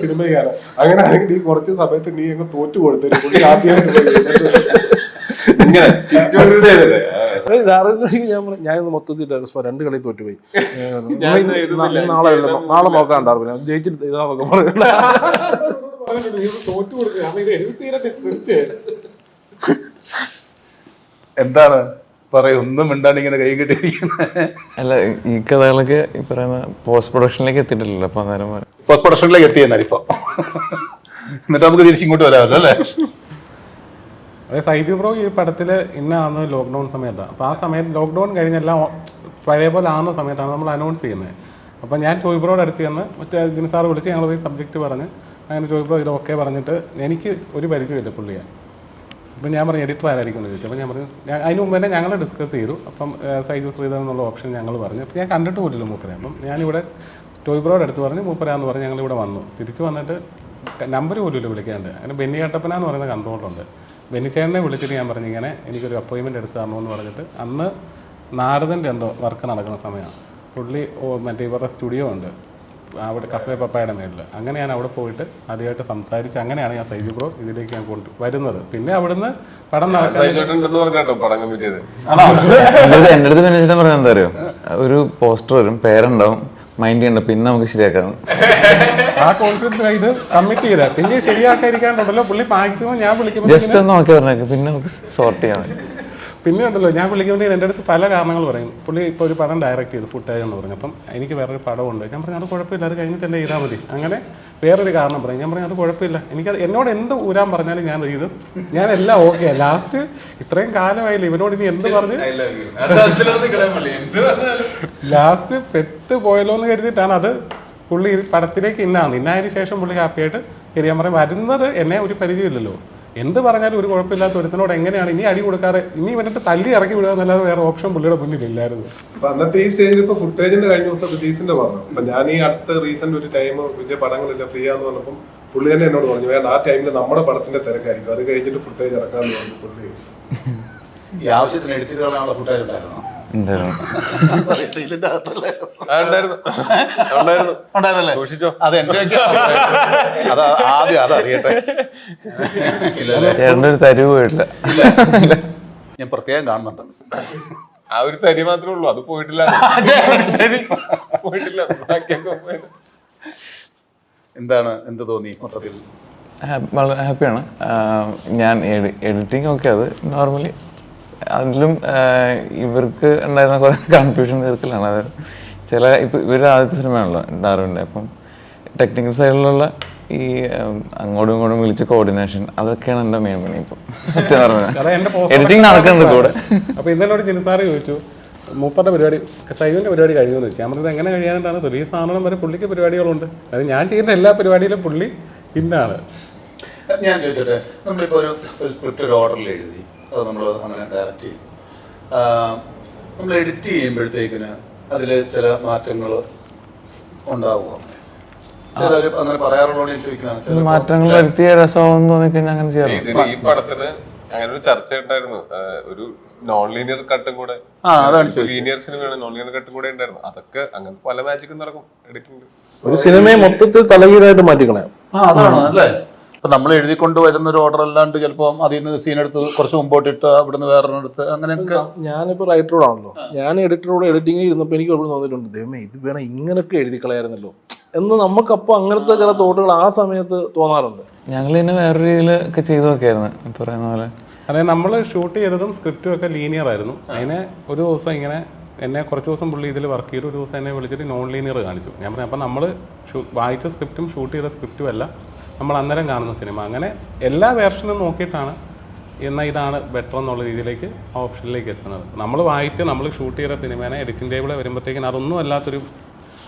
സിനിമ ചെയ്യാനാണ്. അങ്ങനെയാണെങ്കിൽ നീ കുറച്ച് സമയത്ത് നീ അങ്ങ് തോറ്റു കൊടുത്തേ, പുള്ളി ആദ്യമായിട്ട് ഞാനിന്ന് മൊത്തത്തിൽ രണ്ട് കളി തോറ്റുപോയി, നാളെ നോക്കാൻ ഡാർവിൻ ജയിച്ചിട്ട് ഇതാന്നൊക്കെ പറഞ്ഞു. എന്താണ് പറയും, ഒന്നും മിണ്ടാണ്ട് ഇങ്ങനെ കൈ കിട്ടിയിരിക്കുന്നത്? അല്ല, ഈ കഥകളൊക്കെ ഈ പറയുന്ന പോസ്റ്റ് പ്രൊഡക്ഷനിലേക്ക് എത്തിയിട്ടില്ലല്ലോ. അപ്പൊ അന്നേരം പോസ്റ്റ് പ്രൊഡക്ഷനിലേക്ക് എത്തിയെന്നാൽ ഇപ്പൊ എന്നിട്ട് നമുക്ക് തിരിച്ചിങ്ങോട്ട് വരാമല്ലോ അല്ലേ? അതായത് സൈജു ബ്രോ ഈ പടത്തിൽ ഇന്നാണ് ലോക്ക്ഡൗൺ സമയത്താണ്. അപ്പോൾ ആ സമയത്ത് ലോക്ക്ഡൗൺ കഴിഞ്ഞെല്ലാം പഴയ പോലെ ആകുന്ന സമയത്താണ് നമ്മൾ അനൗൺസ് ചെയ്യുന്നത്. അപ്പോൾ ഞാൻ ടോയ് ബ്രോയുടെ അടുത്ത് ചെന്ന് മറ്റേ ജിൻസാർ വിളിച്ച് ഞങ്ങൾ പോയി സബ്ജക്റ്റ് പറഞ്ഞ് അങ്ങനെ ടോയ് ബ്രോ ഇത് ഓക്കെ പറഞ്ഞിട്ട് എനിക്ക് ഒരു പരിചയമില്ല പുള്ളിയെ. അപ്പം ഞാൻ പറഞ്ഞു എഡിറ്റർ ആരായിരിക്കും എന്ന് ചോദിച്ചു. അപ്പോൾ ഞാൻ പറഞ്ഞു അതിന് മുമ്പ് തന്നെ ഞങ്ങൾ ഡിസ്കസ് ചെയ്തു. അപ്പം സൈജു ശ്രീധർ എന്നുള്ള ഓപ്ഷൻ ഞങ്ങൾ പറഞ്ഞു. അപ്പോൾ ഞാൻ കണ്ടിട്ട് പോലില്ല മൂപ്പരെ. അപ്പം ഞാനിവിടെ ടോയ് ബ്രോയുടെ അടുത്ത് പറഞ്ഞ് മൂപ്പരാന്ന് പറഞ്ഞ് ഞങ്ങളിവിടെ വന്നു. തിരിച്ച് വന്നിട്ട് നമ്പർ പോലുമില്ല വിളിക്കാണ്ട്. അങ്ങനെ ബെന്നി കട്ടപ്പന എന്ന് പറയുന്ന കൺട്രോളുണ്ട്. ബെന്നിച്ചേട്ടനെ വിളിച്ചിട്ട് ഞാൻ പറഞ്ഞു ഇങ്ങനെ എനിക്കൊരു അപ്പോയിൻമെൻറ്റ് എടുത്ത് തരണമെന്ന് പറഞ്ഞിട്ട്, അന്ന് നാരദൻ്റെ എന്തോ വർക്ക് നടക്കുന്ന സമയമാണ്. പുള്ളി മറ്റേ ഇവരുടെ സ്റ്റുഡിയോ ഉണ്ട് അവിടെ കഫേ പപ്പായുടെ മേളിൽ. അങ്ങനെ ഞാൻ അവിടെ പോയിട്ട് ആദ്യമായിട്ട് സംസാരിച്ച് അങ്ങനെയാണ് ഞാൻ സൈജു ബ്രോ ഇതിലേക്ക് ഞാൻ വരുന്നത്. പിന്നെ അവിടുന്ന് പടം എൻ്റെ അടുത്ത് പിന്നെ പറയാൻ എന്താ അറിയോ, ഒരു പോസ്റ്റർ വരും, പേരുണ്ടാവും, മൈൻഡ് ചെയ്യണ്ട, പിന്നെ നമുക്ക് ശരിയാക്കാം. ആ കോൺഫിഡൻസ് ഇത് കമ്മിറ്റ് ചെയ്താൽ പിന്നെ ശരിയാക്കാതിരിക്കാണ്ടുണ്ടല്ലോ പുള്ളി മാക്സിമം ഞാൻ വിളിക്കുമ്പോൾ ജസ്റ്റ് ഒന്ന് നോക്കി പറഞ്ഞേക്ക്, പിന്നെ നമുക്ക് സോർട്ട് ചെയ്യാൻ. പിന്നെ ഉണ്ടല്ലോ ഞാൻ വിളിക്കുമ്പോൾ എൻ്റെ അടുത്ത് പല കാരണങ്ങൾ പറയും. പുള്ളി ഇപ്പോൾ ഒരു പടം ഡയറക്റ്റ് ചെയ്തു ഫുട്ടേജ് എന്ന് പറഞ്ഞു. അപ്പം എനിക്ക് വേറൊരു പടമുണ്ട്. ഞാൻ പറഞ്ഞു അത് കുഴപ്പമില്ല, അത് കഴിഞ്ഞിട്ടല്ലേ ചെയ്താൽ മതി. അങ്ങനെ വേറൊരു കാരണം പറയും. ഞാൻ പറഞ്ഞു അത് കുഴപ്പമില്ല, എനിക്കത് എന്നോട് എന്ത് ഊരാൻ പറഞ്ഞാലും ഞാൻ ചെയ്തു, ഞാൻ എല്ലാം ഓക്കെ. ലാസ്റ്റ് ഇത്രയും കാലമായില്ല ഇവനോട് ഇനി എന്ത് പറഞ്ഞ് ലാസ്റ്റ് പെട്ട് പോയല്ലോ എന്ന് കരുതിയിട്ടാണ് അത് പുള്ളി പടത്തിലേക്ക് ഇന്നായതിനു ശേഷം പുള്ളി ഹാപ്പിയായിട്ട് ശരി. ഞാൻ പറയും വരുന്നത് എന്നെ ഒരു പരിചയമില്ലല്ലോ, എന്ത് പറഞ്ഞാലും ഒരു കുഴപ്പമില്ലാത്ത ഒരുത്തിനോട് എങ്ങനെയാണ് ഇനി അടി കൊടുക്കാറ്, ഇനി ഇവന്നിട്ട് തല്ലി ഇറക്കി വിടുക എന്നല്ലാതെ വേറെ ഓപ്ഷൻ പുള്ളിയുടെ മുന്നിലില്ലായിരുന്നു. അപ്പൊ അന്നത്തെ ഈ സ്റ്റേജിൽ ഇപ്പൊ ഫുട്ടേജിന്റെ കഴിഞ്ഞ ദിവസം റിലീസിന്റെ പറഞ്ഞു. അപ്പൊ ഞാൻ ഈ അടുത്ത റീസെന്റ് ഒരു ടൈം വലിയ പടങ്ങളില്ല ഫ്രീ ആന്ന് പറഞ്ഞപ്പം പുള്ളി തന്നെ എന്നോട് പറഞ്ഞു വേണ്ട ആ ടൈമിൽ നമ്മുടെ പടത്തിന്റെ തിരക്കായിരിക്കും, അത് കഴിഞ്ഞിട്ട് ഫുട്ടേജ് ഇറക്കാന്ന് പറഞ്ഞു പുള്ളി. ഈ ആവശ്യത്തിന് എഡിറ്റ് ചെയ്താലുള്ള ഫുട്ടേജ് ഉണ്ടായിരുന്നു. അത് അത് ആദ്യം അതറിയട്ടെ. ചേട്ടൻ്റെ ഒരു തരിവ് പോയിട്ടില്ല, ഞാൻ പ്രത്യേകം കാണുന്നുണ്ട്. ആ ഒരു തരി മാത്രമേ ഉള്ളൂ, അത് പോയിട്ടില്ല. എന്താണ് എന്ത് തോന്നി മൊത്തത്തിൽ? വളരെ ഹാപ്പിയാണ് ഞാൻ. എഡിറ്റിംഗ് ഒക്കെ അത് നോർമലി അതിലും ഇവർക്ക് ഉണ്ടായിരുന്ന കുറേ കൺഫ്യൂഷൻ തീർക്കലാണ്. അത് ചില ഇപ്പം ഇവരുടെ ആദ്യത്തെ സിനിമയാണല്ലോ ഡാർവിൻ്റെ. അപ്പം ടെക്നിക്കൽ സൈഡിലുള്ള ഈ അങ്ങോട്ടും ഇങ്ങോട്ടും വിളിച്ച കോർഡിനേഷൻ അതൊക്കെയാണ് എൻ്റെ മെയിൻ പണി. ഇപ്പം സത്യം പറഞ്ഞാൽ എഡിറ്റിംഗ് നടക്കുന്നുണ്ട് കൂടെ. അപ്പോൾ ഇന്നലെ ജിൻസാറ് ചോദിച്ചു മൂപ്പറുടെ പരിപാടി സൈവിൻ്റെ പരിപാടി കഴിയുമെന്ന് വെച്ചാൽ നമ്മളിത് എങ്ങനെ കഴിയാനായിട്ടാണ് റിലീസ് ആവണം വരെ പുള്ളിക്ക് പരിപാടികളുണ്ട്. അത് ഞാൻ ചെയ്യുന്ന എല്ലാ പരിപാടിയിലും പുള്ളി പിന്നാണ്. ഞാൻ ചോദിച്ചോട്ടെ, നമ്മളിപ്പോൾ ഒരു സ്ക്രിപ്റ്റ് ഒരു ഓർഡറിൽ എഴുതി, അത് നമ്മൾ അങ്ങനെ ഡയറക്റ്റ് ചെയ്തു. നമ്മൾ എഡിറ്റ് ചെയ്യുമ്പോഴത്തേക്കിന് അതിൽ ചില മാറ്റങ്ങൾ ഉണ്ടാവുമോ? ചിലർ അങ്ങനെ പറയാറുള്ളൂ ഞാൻ ചോദിക്കുന്നതാണ്. മാറ്റങ്ങൾ വരുത്തിയ രസമാണെന്ന് തോന്നിക്കഴിഞ്ഞാൽ അങ്ങനെ ചെയ്യാം. ഈ പടത്തിന് അങ്ങനെ ഒരു ചർച്ച ഉണ്ടായിരുന്നു, ഒരു നോൺ ലീനിയർ കട്ടും കൂടെ, ലീനിയർ സിനിമയാണ് നോൺ ലീനിയർ കട്ടും കൂടെ ഉണ്ടായിരുന്നു. അതൊക്കെ അങ്ങനത്തെ പല മാജിക്കും നടക്കും എഡിറ്റിംഗ്. ഒരു സിനിമയെ മൊത്തത്തിൽ തലകീഴായിട്ട് മാറ്റിക്കളയാം. അതാണ് അല്ലേ. ഇപ്പൊ നമ്മൾ എഴുതിക്കൊണ്ട് വരുന്ന ഒരു ഓർഡർ അല്ലാണ്ട് ചിലപ്പോൾ അതിൽ നിന്ന് സീൻ എടുത്ത് കുറച്ച് മുമ്പോട്ടിട്ട് അവിടുന്ന് വേറൊരിടത്ത് അങ്ങനെയൊക്കെ. ഞാനിപ്പോൾ റൈറ്ററോടാണല്ലോ, ഞാൻ എഡിറ്ററോട് എഡിറ്റിംഗ് ഇരുന്നപ്പോൾ എനിക്ക് എവിടെ തോന്നിയിട്ടുണ്ട്, ദൈവമേ ഇത് വേണം ഇങ്ങനെയൊക്കെ എഴുതി കളയായിരുന്നല്ലോ എന്ന് നമുക്കപ്പോൾ അങ്ങനത്തെ ചില തോട്ടുകൾ ആ സമയത്ത് തോന്നാറുണ്ട്. ഞങ്ങൾ തന്നെ വേറൊരു രീതിയിൽ ഒക്കെ ചെയ്തു നോക്കിയായിരുന്നു പറയുന്ന പോലെ. അതായത് നമ്മൾ ഷൂട്ട് ചെയ്തതും സ്ക്രിപ്റ്റും ഒക്കെ ലീനിയർ ആയിരുന്നു. അതിനെ ഒരു ദിവസം ഇങ്ങനെ എന്നെ കുറച്ച് ദിവസം പുള്ളി ഇതിൽ വർക്ക് ചെയ്തു, ഒരു ദിവസം എന്നെ വിളിച്ചിട്ട് നോൺ ലീനിയർ കാണിച്ചു. ഞാൻ പറഞ്ഞു അപ്പം നമ്മൾ വായിച്ച സ്ക്രിപ്റ്റും ഷൂട്ട് ചെയ്ത സ്ക്രിപ്റ്റും അല്ല നമ്മൾ അന്നേരം കാണുന്ന സിനിമ. അങ്ങനെ എല്ലാ വേർഷനും നോക്കിയിട്ടാണ് എന്നാൽ ഇതാണ് ബെറ്റർ എന്നുള്ള രീതിയിലേക്ക് ഓപ്ഷനിലേക്ക് എത്തുന്നത്. നമ്മൾ വായിച്ച് നമ്മൾ ഷൂട്ട് ചെയ്ത സിനിമേനെ എഡിറ്റിംഗ് ടേബിളിൽ വരുമ്പോഴത്തേക്കിന് അതൊന്നും അല്ലാത്തൊരു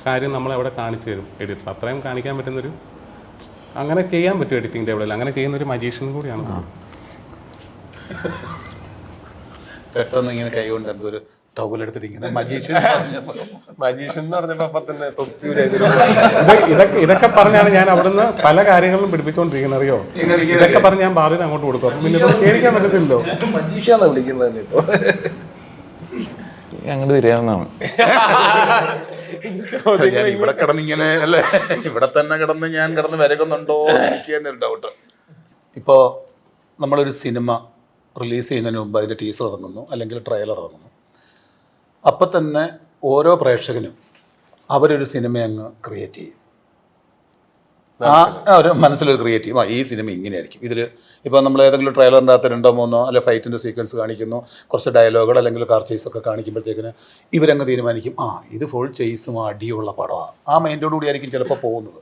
കാര്യം നമ്മളെവിടെ കാണിച്ചു തരും എഡിറ്റർ. അത്രയും കാണിക്കാൻ പറ്റുന്നൊരു, അങ്ങനെ ചെയ്യാൻ പറ്റും എഡിറ്റിംഗ് ടേബിളിൽ. അങ്ങനെ ചെയ്യുന്നൊരു മജീഷ്യൻ കൂടിയാണ്. പെട്ടെന്ന് ഇങ്ങനെ കൈ കൊണ്ട് എന്തൊരു ടൗലെടുത്തിട്ട് ഇങ്ങനെ മജീഷ്യൻ എന്ന് പറഞ്ഞപ്പോ അപ്പൊ തന്നെ ഇതൊക്കെ പറഞ്ഞാണ് ഞാൻ അവിടുന്ന് പല കാര്യങ്ങളും പിടിപ്പിച്ചുകൊണ്ടിരിക്കുന്നത്, അറിയോ? ഇതൊക്കെ പറഞ്ഞ് ഞാൻ ഭാവിയിൽ അങ്ങോട്ട് കൊടുക്കും. അപ്പം പിന്നെ കേൾക്കാൻ പറ്റത്തില്ലല്ലോ. മജീഷ്യാന്നാ വിളിക്കുന്നത് ഇപ്പോൾ. അങ്ങോട്ട് തിരിയാവുന്നതാണ്. ഞാൻ ഇവിടെ കിടന്നിങ്ങനെ അല്ലേ, ഇവിടെ തന്നെ കിടന്ന് ഞാൻ കിടന്ന് വരകുന്നുണ്ടോ എനിക്ക് തന്നെ ഒരു ഡൗട്ട്. ഇപ്പോൾ നമ്മളൊരു സിനിമ റിലീസ് ചെയ്യുന്നതിന് മുമ്പ് അതിൻ്റെ ടീസർ ഇറങ്ങുന്നു അല്ലെങ്കിൽ ട്രെയിലർ ഇറങ്ങുന്നു. അപ്പം തന്നെ ഓരോ പ്രേക്ഷകനും അവരൊരു സിനിമ അങ്ങ് ക്രിയേറ്റ് ചെയ്യും. ഒരു മനസ്സിലൊരു ക്രിയേറ്റ് ചെയ്യും, ഈ സിനിമ ഇങ്ങനെയായിരിക്കും. ഇതിൽ ഇപ്പോൾ നമ്മൾ ഏതെങ്കിലും ട്രെയിലറിൻ്റെ അകത്ത് 2 or 3 അല്ലെ ഫൈറ്റിൻ്റെ സീക്വൻസ് കാണിക്കുന്നു, കുറച്ച് ഡയലോഗുകൾ അല്ലെങ്കിൽ കാർ ചേസൊക്കെ കാണിക്കുമ്പോഴത്തേക്കിന് ഇവരങ്ങ് തീരുമാനിക്കും, ഇത് ഫുൾ ചേസും അടിയുള്ള പടമാണ്. ആ മൈൻഡോട് കൂടി ആയിരിക്കും ചിലപ്പോൾ പോകുന്നത്.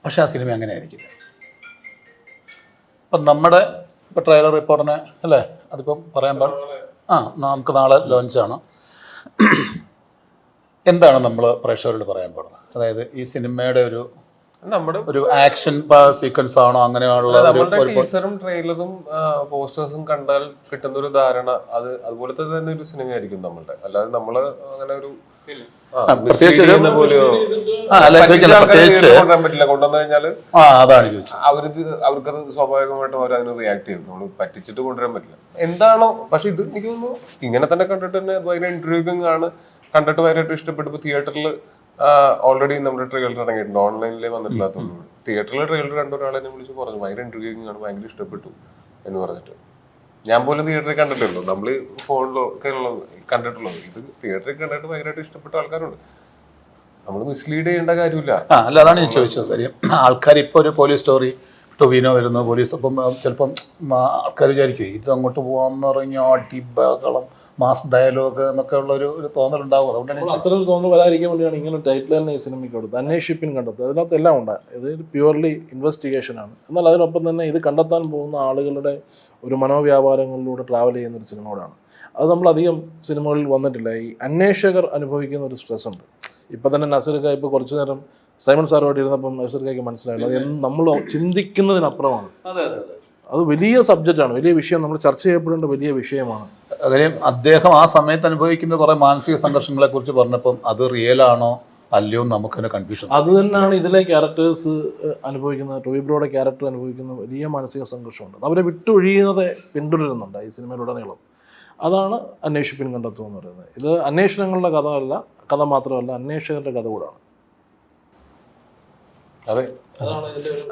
പക്ഷേ ആ സിനിമ അങ്ങനെ ആയിരിക്കില്ല. അപ്പം നമ്മുടെ ഇപ്പോൾ ട്രെയിലർ റിപ്പോർട്ടിനെ അല്ലേ, അതിപ്പം പറയാൻ നമുക്ക് നാളെ ലോഞ്ചാണ്. എന്താണ് നമ്മൾ പ്രേക്ഷകരോട് പറയാൻ പോകുന്നത്? അതായത് ഈ സിനിമയുടെ ഒരു ആക്ഷൻ സീക്വൻസ് ആണോ, അങ്ങനെയുള്ള ടീസറും ട്രെയിലറും പോസ്റ്റേഴ്സും കണ്ടാൽ കിട്ടുന്ന ഒരു ധാരണ അതുപോലത്തെ തന്നെ ഒരു സിനിമയായിരിക്കും നമ്മളുടെ. അല്ലാതെ നമ്മള് അങ്ങനെ ഒരു കൊണ്ടുവന്നു കഴിഞ്ഞാല് അവർക്കത് സ്വാഭാവികമായിട്ടും അവർ അതിന് റിയാക്ട് ചെയ്യും. നമ്മൾ പറ്റിച്ചിട്ട് കൊണ്ടുവരാൻ പറ്റില്ല. എന്താണോ, പക്ഷെ ഇത് എനിക്ക് തോന്നുന്നു ഇങ്ങനെ തന്നെ കണ്ടിട്ട് തന്നെ ഭയങ്കര ഇൻട്രീഗിങ് ആണ്, കണ്ടിട്ട് ഭയങ്കരമായിട്ട് ഇഷ്ടപ്പെട്ടു. തിയേറ്ററിൽ ഓൾറെഡി നമ്മുടെ ട്രെയിലർ ഇറങ്ങിയിട്ടുണ്ട്, ഓൺലൈനിലേ വന്നിട്ടില്ലാത്തതുകൊണ്ട്. തിയേറ്ററിൽ ട്രെയിലർ കണ്ട ഒരാളെ വിളിച്ച് പറഞ്ഞു ഭയങ്കര ഇൻട്രീഗിങ് ആണ്, ഭയങ്കര ഇഷ്ടപ്പെട്ടു എന്ന് പറഞ്ഞിട്ട്. ഞാൻ പോലും തിയേറ്ററിൽ കണ്ടിട്ടുള്ളൂ, നമ്മൾ ഫോണിലോ ഒക്കെ കണ്ടിട്ടുള്ളത്. ഇത് തിയേറ്ററിൽ കണ്ടിട്ട് ഭയങ്കരമായിട്ട് ഇഷ്ടപ്പെട്ട ആൾക്കാരുണ്ട്. നമ്മൾ മിസ്ലീഡ് ചെയ്യേണ്ട കാര്യമില്ല. അല്ല, അതാണ് ഞാൻ ചോദിച്ചത്. കാര്യം ആൾക്കാർ ഇപ്പോൾ ഒരു പോലീസ് സ്റ്റോറി ടൊവിനോ വരുന്നു, പോലീസ്, അപ്പം ചിലപ്പം ആൾക്കാർ വിചാരിക്കും ഇത് അങ്ങോട്ട് പോകാമെന്ന് പറഞ്ഞാൽ അടിബഹളം മാസ് ഡയലോഗ് എന്നൊക്കെ ഉള്ള ഒരു തോന്നലുണ്ടാവും. അതുകൊണ്ടാണ് അത്രയും തോന്നൽ വരാതിരിക്കാൻ വേണ്ടിയാണ് ഇങ്ങനെ ടൈറ്റിൽ തന്നെ ഈ സിനിമയ്ക്ക് കൊടുത്തത്, അന്വേഷിപ്പിൻ കണ്ടെത്തുക. അതിനകത്ത് എല്ലാം ഉണ്ട്. ഇത് പ്യുവർലി ഇൻവെസ്റ്റിഗേഷനാണ്. എന്നാൽ അതിനൊപ്പം തന്നെ ഇത് കണ്ടെത്താൻ പോകുന്ന ആളുകളുടെ ഒരു മനോവ്യാപാരങ്ങളിലൂടെ ട്രാവൽ ചെയ്യുന്ന ഒരു സിനിമയോടാണ്. അത് നമ്മളധികം സിനിമകളിൽ വന്നിട്ടില്ല. ഈ അന്വേഷകർ അനുഭവിക്കുന്ന ഒരു സ്ട്രെസ് ഉണ്ട്. ഇപ്പം തന്നെ നസീർക്ക ഇപ്പോൾ കുറച്ചു നേരം സൈമൺ സാറുമായിട്ട് ഇരുന്നപ്പം നസീർക്കയ്ക്ക് മനസ്സിലായത് അത് നമ്മൾ ചിന്തിക്കുന്നതിനപ്പുറമാണ്. അത് വലിയ സബ്ജക്റ്റാണ്, വലിയ വിഷയം, നമ്മൾ ചർച്ച ചെയ്യപ്പെടേണ്ട വലിയ വിഷയമാണ്. കാര്യം അദ്ദേഹം ആ സമയത്ത് അനുഭവിക്കുന്ന കുറേ മാനസിക സംഘർഷങ്ങളെ കുറിച്ച് പറഞ്ഞപ്പം അത് റിയൽ ആണോ അല്ലയോ നമുക്ക് കൺഫ്യൂഷൻ. അത് തന്നെയാണ് ഇതിലെ ക്യാരക്ടേഴ്സ് അനുഭവിക്കുന്ന, ടോയ് ബ്രോയുടെ ക്യാരക്ടർ അനുഭവിക്കുന്ന വലിയ മാനസിക സംഘർഷമുണ്ട്. അവരെ വിട്ടൊഴിയുന്നതെ പിന്തുടരുന്നുണ്ട് ഈ സിനിമയിലുടനീളം. അതാണ് അന്വേഷിപ്പിൻ കണ്ടെത്തുക എന്ന് പറയുന്നത്. ഇത് അന്വേഷണങ്ങളുടെ കഥ മാത്രമല്ല, അന്വേഷകരുടെ കഥ കൂടാണ്. അതെ,